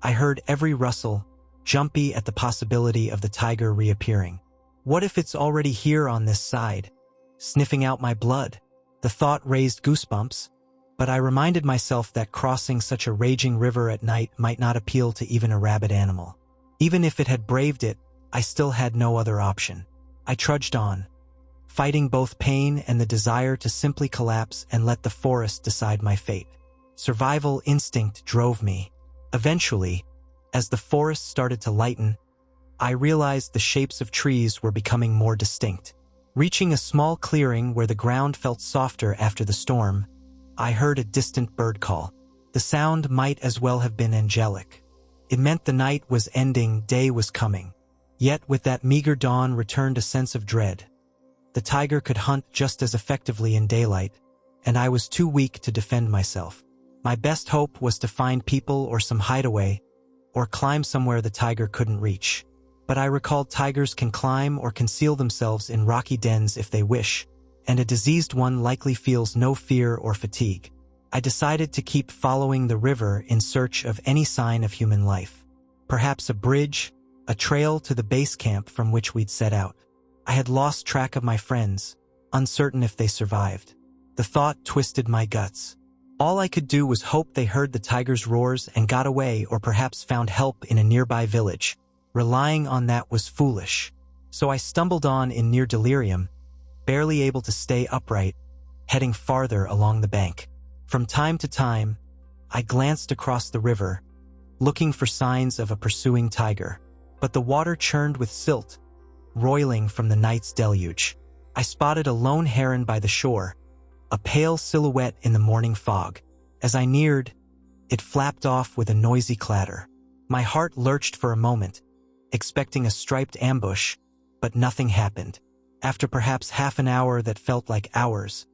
I heard every rustle, jumpy at the possibility of the tiger reappearing. What if it's already here on this side, sniffing out my blood? The thought raised goosebumps, but I reminded myself that crossing such a raging river at night might not appeal to even a rabid animal. Even if it had braved it, I still had no other option. I trudged on, fighting both pain and the desire to simply collapse and let the forest decide my fate. Survival instinct drove me. Eventually, as the forest started to lighten, I realized the shapes of trees were becoming more distinct. Reaching a small clearing where the ground felt softer after the storm, I heard a distant bird call. The sound might as well have been angelic. It meant the night was ending, day was coming. Yet with that meager dawn returned a sense of dread. The tiger could hunt just as effectively in daylight, and I was too weak to defend myself. My best hope was to find people or some hideaway, or climb somewhere the tiger couldn't reach. But I recalled tigers can climb or conceal themselves in rocky dens if they wish, and a diseased one likely feels no fear or fatigue. I decided to keep following the river in search of any sign of human life. Perhaps a bridge, a trail to the base camp from which we'd set out. I had lost track of my friends, uncertain if they survived. The thought twisted my guts. All I could do was hope they heard the tiger's roars and got away, or perhaps found help in a nearby village. Relying on that was foolish. So I stumbled on in near delirium, barely able to stay upright, heading farther along the bank. From time to time, I glanced across the river, looking for signs of a pursuing tiger. But the water churned with silt, roiling from the night's deluge. I spotted a lone heron by the shore, a pale silhouette in the morning fog. As I neared, it flapped off with a noisy clatter. My heart lurched for a moment, expecting a striped ambush, but nothing happened. After perhaps half an hour that felt like hours,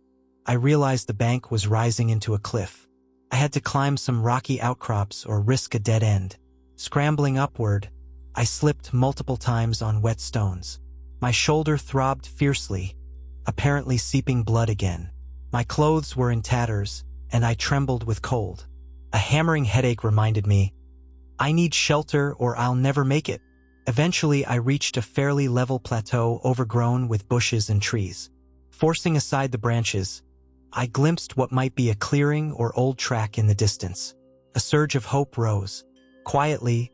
I realized the bank was rising into a cliff. I had to climb some rocky outcrops or risk a dead end. Scrambling upward, I slipped multiple times on wet stones. My shoulder throbbed fiercely, apparently seeping blood again. My clothes were in tatters, and I trembled with cold. A hammering headache reminded me, I need shelter or I'll never make it. Eventually, I reached a fairly level plateau overgrown with bushes and trees. Forcing aside the branches, I glimpsed what might be a clearing or old track in the distance. A surge of hope rose. Quietly,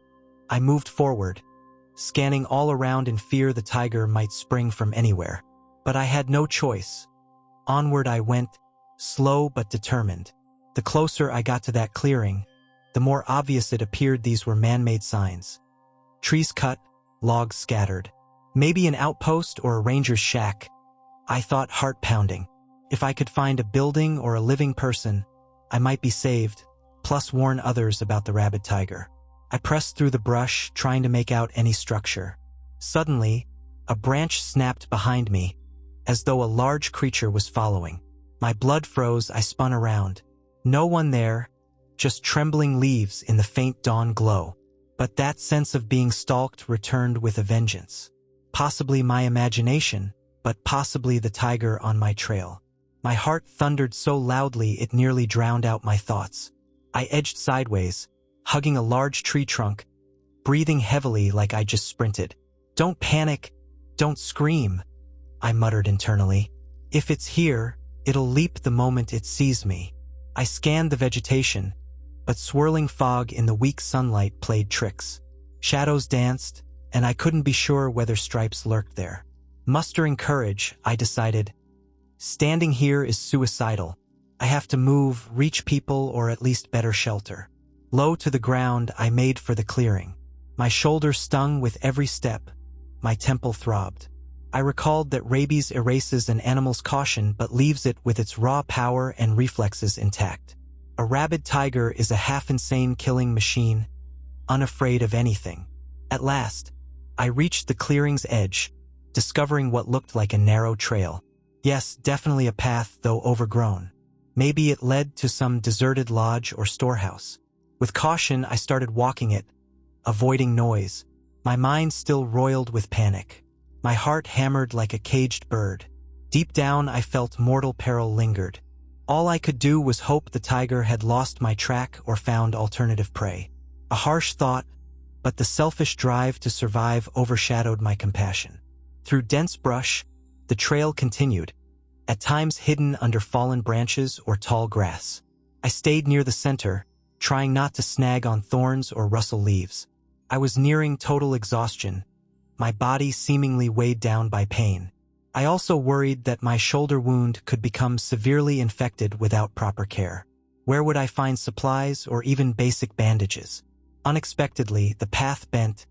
I moved forward, scanning all around in fear the tiger might spring from anywhere. But I had no choice. Onward I went, slow but determined. The closer I got to that clearing, the more obvious it appeared these were man-made signs. Trees cut, logs scattered. Maybe an outpost or a ranger's shack. I thought, heart-pounding. If I could find a building or a living person, I might be saved, plus warn others about the rabid tiger. I pressed through the brush, trying to make out any structure. Suddenly, a branch snapped behind me, as though a large creature was following. My blood froze. I spun around. No one there, just trembling leaves in the faint dawn glow. But that sense of being stalked returned with a vengeance. Possibly my imagination, but possibly the tiger on my trail. My heart thundered so loudly it nearly drowned out my thoughts. I edged sideways, hugging a large tree trunk, breathing heavily like I just sprinted. Don't panic, don't scream, I muttered internally. If it's here, it'll leap the moment it sees me. I scanned the vegetation, but swirling fog in the weak sunlight played tricks. Shadows danced, and I couldn't be sure whether stripes lurked there. Mustering courage, I decided, standing here is suicidal. I have to move, reach people, or at least better shelter. Low to the ground, I made for the clearing. My shoulder stung with every step. My temple throbbed. I recalled that rabies erases an animal's caution but leaves it with its raw power and reflexes intact. A rabid tiger is a half-insane killing machine, unafraid of anything. At last, I reached the clearing's edge, discovering what looked like a narrow trail. Yes, definitely a path, though overgrown. Maybe it led to some deserted lodge or storehouse. With caution, I started walking it, avoiding noise. My mind still roiled with panic. My heart hammered like a caged bird. Deep down, I felt mortal peril lingered. All I could do was hope the tiger had lost my track or found alternative prey. A harsh thought, but the selfish drive to survive overshadowed my compassion. Through dense brush, the trail continued, at times hidden under fallen branches or tall grass. I stayed near the center, trying not to snag on thorns or rustle leaves. I was nearing total exhaustion, my body seemingly weighed down by pain. I also worried that my shoulder wound could become severely infected without proper care. Where would I find supplies or even basic bandages? Unexpectedly, the path bent,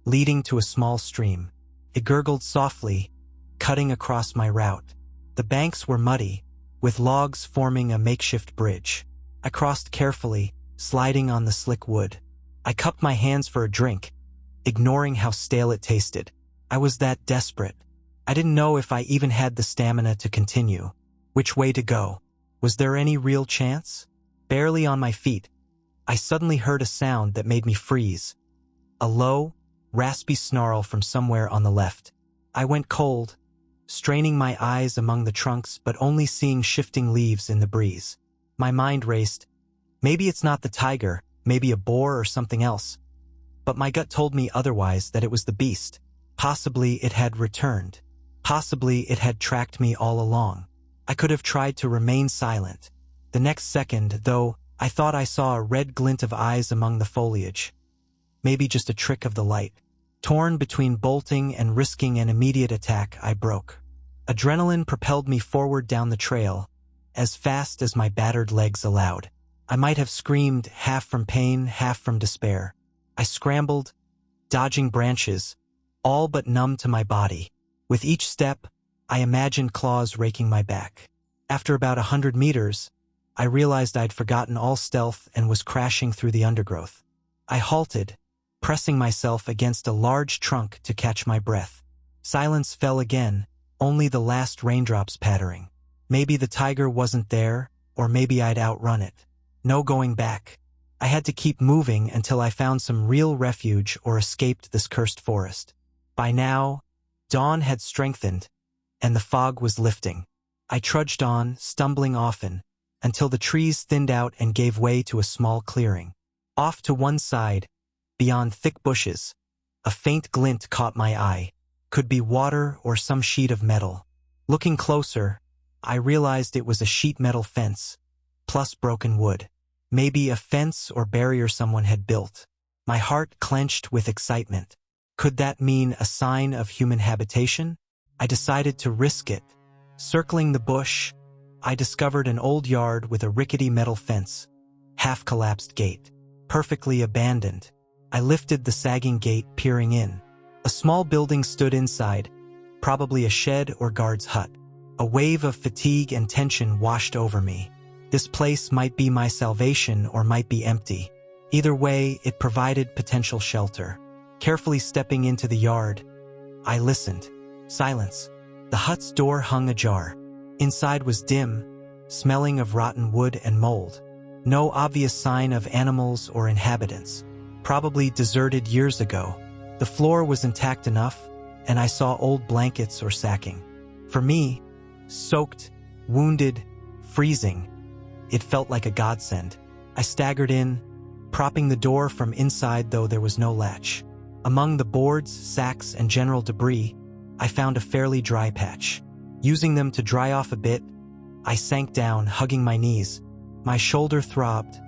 leading to a small stream. It gurgled softly, cutting across my route. The banks were muddy, with logs forming a makeshift bridge. I crossed carefully, sliding on the slick wood. I cupped my hands for a drink, ignoring how stale it tasted. I was that desperate. I didn't know if I even had the stamina to continue. Which way to go? Was there any real chance? Barely on my feet, I suddenly heard a sound that made me freeze. A low, raspy snarl from somewhere on the left. I went cold, straining my eyes among the trunks but only seeing shifting leaves in the breeze. My mind raced. Maybe it's not the tiger, maybe a boar or something else. But my gut told me otherwise, that it was the beast. Possibly it had returned. Possibly it had tracked me all along. I could have tried to remain silent. The next second, though, I thought I saw a red glint of eyes among the foliage. Maybe just a trick of the light. Torn between bolting and risking an immediate attack, I broke. Adrenaline propelled me forward down the trail, as fast as my battered legs allowed. I might have screamed, half from pain, half from despair. I scrambled, dodging branches, all but numb to my body. With each step, I imagined claws raking my back. After about 100 meters, I realized I'd forgotten all stealth and was crashing through the undergrowth. I halted, pressing myself against a large trunk to catch my breath. Silence fell again, only the last raindrops pattering. Maybe the tiger wasn't there, or maybe I'd outrun it. No going back. I had to keep moving until I found some real refuge or escaped this cursed forest. By now, dawn had strengthened, and the fog was lifting. I trudged on, stumbling often, until the trees thinned out and gave way to a small clearing. Off to one side, beyond thick bushes, a faint glint caught my eye. Could be water or some sheet of metal. Looking closer, I realized it was a sheet metal fence, plus broken wood. Maybe a fence or barrier someone had built. My heart clenched with excitement. Could that mean a sign of human habitation? I decided to risk it. Circling the bush, I discovered an old yard with a rickety metal fence, half-collapsed gate, perfectly abandoned. I lifted the sagging gate, peering in. A small building stood inside, probably a shed or guard's hut. A wave of fatigue and tension washed over me. This place might be my salvation or might be empty. Either way, it provided potential shelter. Carefully stepping into the yard, I listened. Silence. The hut's door hung ajar. Inside was dim, smelling of rotten wood and mold. No obvious sign of animals or inhabitants. Probably deserted years ago. The floor was intact enough, and I saw old blankets or sacking. For me, soaked, wounded, freezing, it felt like a godsend. I staggered in, propping the door from inside, though there was no latch. Among the boards, sacks, and general debris, I found a fairly dry patch. Using them to dry off a bit, I sank down, hugging my knees. My shoulder throbbed,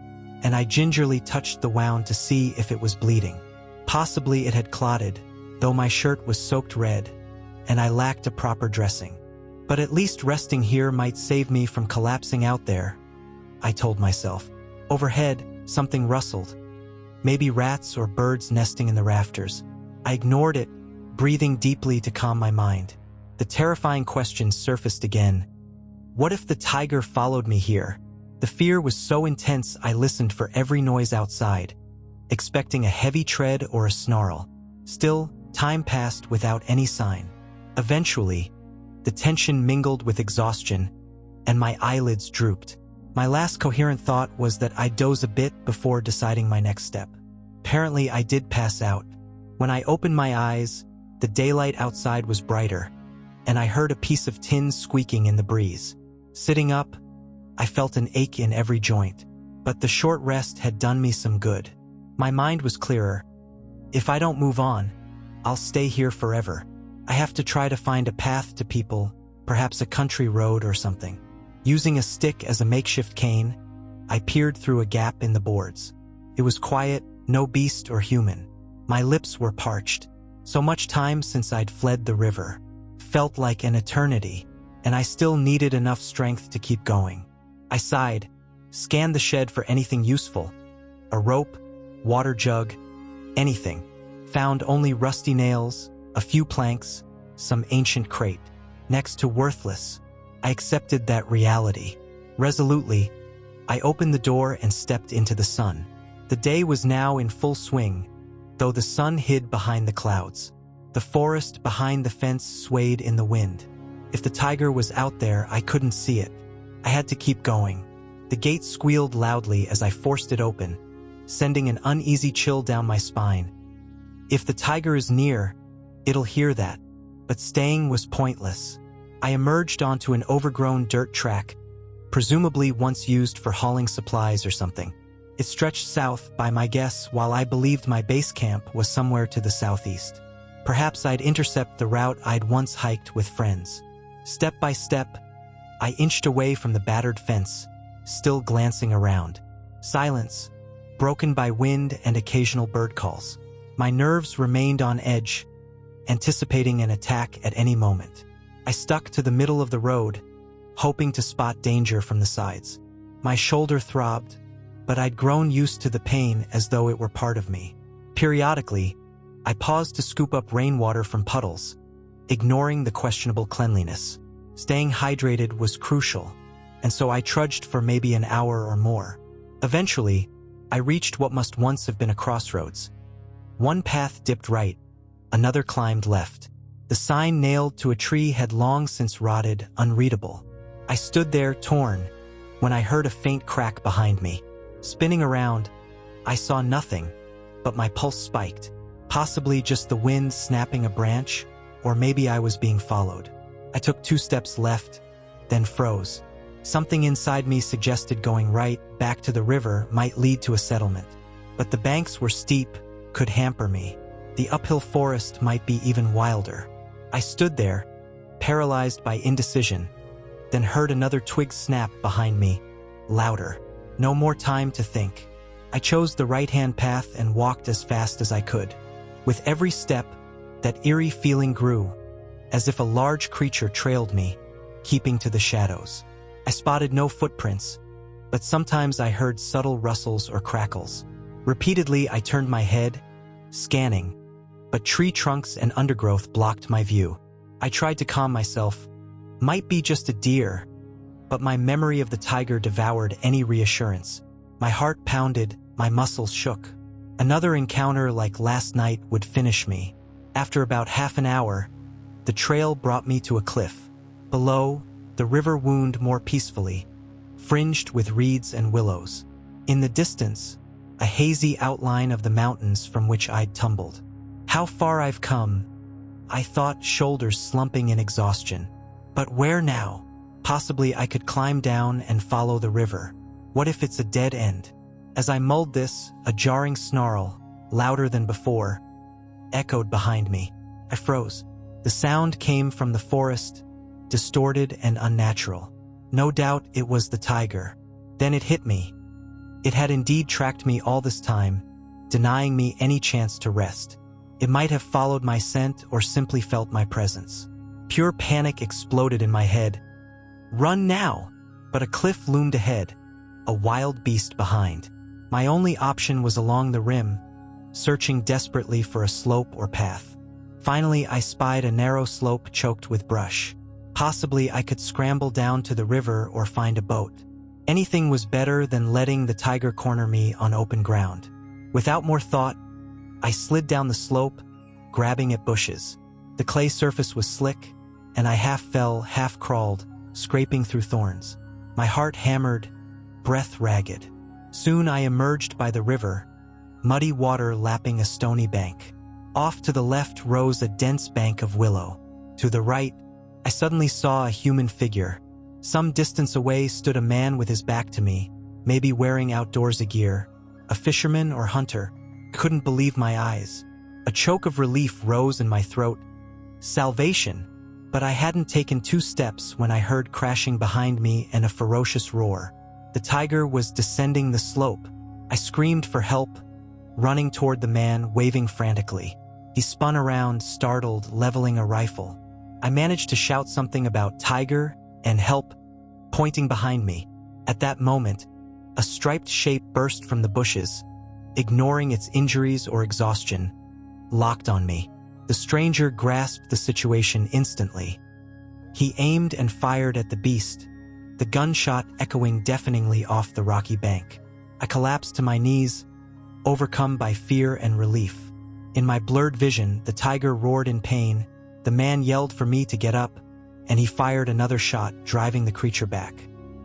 and I gingerly touched the wound to see if it was bleeding. Possibly it had clotted, though my shirt was soaked red, and I lacked a proper dressing. But at least resting here might save me from collapsing out there, I told myself. Overhead, something rustled. Maybe rats or birds nesting in the rafters. I ignored it, breathing deeply to calm my mind. The terrifying question surfaced again. What if the tiger followed me here? The fear was so intense I listened for every noise outside, expecting a heavy tread or a snarl. Still, time passed without any sign. Eventually, the tension mingled with exhaustion, and my eyelids drooped. My last coherent thought was that I'd doze a bit before deciding my next step. Apparently, I did pass out. When I opened my eyes, the daylight outside was brighter, and I heard a piece of tin squeaking in the breeze. Sitting up, I felt an ache in every joint, but the short rest had done me some good. My mind was clearer. If I don't move on, I'll stay here forever. I have to try to find a path to people, perhaps a country road or something. Using a stick as a makeshift cane, I peered through a gap in the boards. It was quiet, no beast or human. My lips were parched. So much time since I'd fled the river. Felt like an eternity, and I still needed enough strength to keep going. I sighed, scanned the shed for anything useful. A rope, water jug, anything. Found only rusty nails, a few planks, some ancient crate. Next to worthless. I accepted that reality. Resolutely, I opened the door and stepped into the sun. The day was now in full swing, though the sun hid behind the clouds. The forest behind the fence swayed in the wind. If the tiger was out there, I couldn't see it. I had to keep going. The gate squealed loudly as I forced it open, sending an uneasy chill down my spine. If the tiger is near, it'll hear that, but staying was pointless. I emerged onto an overgrown dirt track, presumably once used for hauling supplies or something. It stretched south, by my guess, while I believed my base camp was somewhere to the southeast. Perhaps I'd intercept the route I'd once hiked with friends. Step by step, I inched away from the battered fence, still glancing around. Silence, broken by wind and occasional bird calls. My nerves remained on edge, anticipating an attack at any moment. I stuck to the middle of the road, hoping to spot danger from the sides. My shoulder throbbed, but I'd grown used to the pain as though it were part of me. Periodically, I paused to scoop up rainwater from puddles, ignoring the questionable cleanliness. Staying hydrated was crucial, and so I trudged for maybe an hour or more. Eventually, I reached what must once have been a crossroads. One path dipped right, another climbed left. The sign nailed to a tree had long since rotted, unreadable. I stood there, torn, when I heard a faint crack behind me. Spinning around, I saw nothing, but my pulse spiked. Possibly just the wind snapping a branch, or maybe I was being followed. I took 2 steps left, then froze. Something inside me suggested going right, back to the river, might lead to a settlement. But the banks were steep, could hamper me. The uphill forest might be even wilder. I stood there, paralyzed by indecision, then heard another twig snap behind me, louder. No more time to think. I chose the right-hand path and walked as fast as I could. With every step, that eerie feeling grew, as if a large creature trailed me, keeping to the shadows. I spotted no footprints, but sometimes I heard subtle rustles or crackles. Repeatedly, I turned my head, scanning, but tree trunks and undergrowth blocked my view. I tried to calm myself. Might be just a deer, but my memory of the tiger devoured any reassurance. My heart pounded, my muscles shook. Another encounter like last night would finish me. After about half an hour, the trail brought me to a cliff. Below, the river wound more peacefully, fringed with reeds and willows. In the distance, a hazy outline of the mountains from which I'd tumbled. How far I've come, I thought, shoulders slumping in exhaustion. But where now? Possibly I could climb down and follow the river. What if it's a dead end? As I mulled this, a jarring snarl, louder than before, echoed behind me. I froze. The sound came from the forest, distorted and unnatural. No doubt it was the tiger. Then it hit me. It had indeed tracked me all this time, denying me any chance to rest. It might have followed my scent or simply felt my presence. Pure panic exploded in my head. Run now! But a cliff loomed ahead, a wild beast behind. My only option was along the rim, searching desperately for a slope or path. Finally, I spied a narrow slope choked with brush. Possibly I could scramble down to the river or find a boat. Anything was better than letting the tiger corner me on open ground. Without more thought, I slid down the slope, grabbing at bushes. The clay surface was slick, and I half fell, half crawled, scraping through thorns. My heart hammered, breath ragged. Soon I emerged by the river, muddy water lapping a stony bank. Off to the left rose a dense bank of willow. To the right, I suddenly saw a human figure. Some distance away stood a man with his back to me, maybe wearing outdoorsy gear. A fisherman or hunter. Couldn't believe my eyes. A choke of relief rose in my throat. Salvation! But I hadn't taken 2 steps when I heard crashing behind me and a ferocious roar. The tiger was descending the slope. I screamed for help, running toward the man, waving frantically. He spun around, startled, leveling a rifle. I managed to shout something about tiger and help, pointing behind me. At that moment, a striped shape burst from the bushes, ignoring its injuries or exhaustion, locked on me. The stranger grasped the situation instantly. He aimed and fired at the beast, the gunshot echoing deafeningly off the rocky bank. I collapsed to my knees, overcome by fear and relief. In my blurred vision, the tiger roared in pain. The man yelled for me to get up, and he fired another shot, driving the creature back.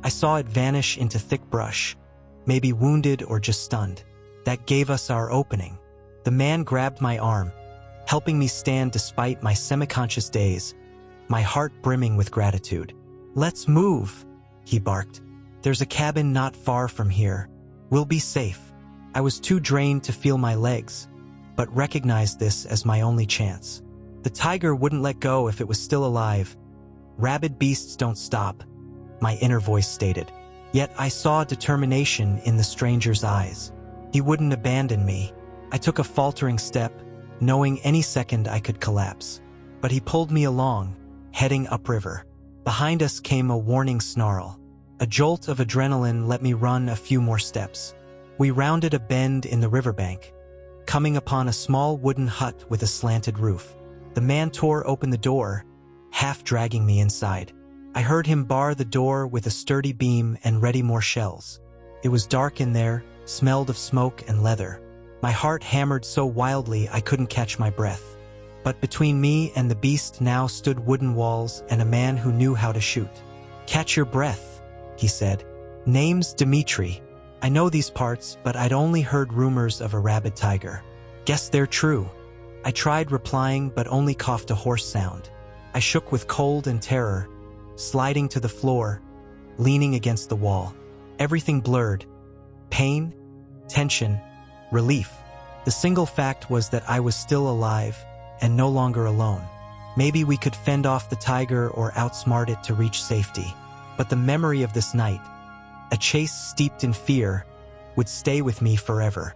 I saw it vanish into thick brush, maybe wounded or just stunned. That gave us our opening. The man grabbed my arm, helping me stand despite my semi-conscious daze, my heart brimming with gratitude. "Let's move," he barked. There's a cabin not far from here. We'll be safe. I was too drained to feel my legs, but recognized this as my only chance. The tiger wouldn't let go if it was still alive. Rabid beasts don't stop, my inner voice stated. Yet I saw determination in the stranger's eyes. He wouldn't abandon me. I took a faltering step, knowing any second I could collapse. But he pulled me along, heading upriver. Behind us came a warning snarl. A jolt of adrenaline let me run a few more steps. We rounded a bend in the riverbank, coming upon a small wooden hut with a slanted roof. The man tore open the door, half dragging me inside. I heard him bar the door with a sturdy beam and ready more shells. It was dark in there, smelled of smoke and leather. My heart hammered so wildly I couldn't catch my breath. But between me and the beast now stood wooden walls and a man who knew how to shoot. "Catch your breath," he said. "Name's Dimitri. I know these parts, but I'd only heard rumors of a rabid tiger. Guess they're true." I tried replying, but only coughed a hoarse sound. I shook with cold and terror, sliding to the floor, leaning against the wall. Everything blurred. Pain, tension, relief. The single fact was that I was still alive and no longer alone. Maybe we could fend off the tiger or outsmart it to reach safety. But the memory of this night, a chase steeped in fear, would stay with me forever.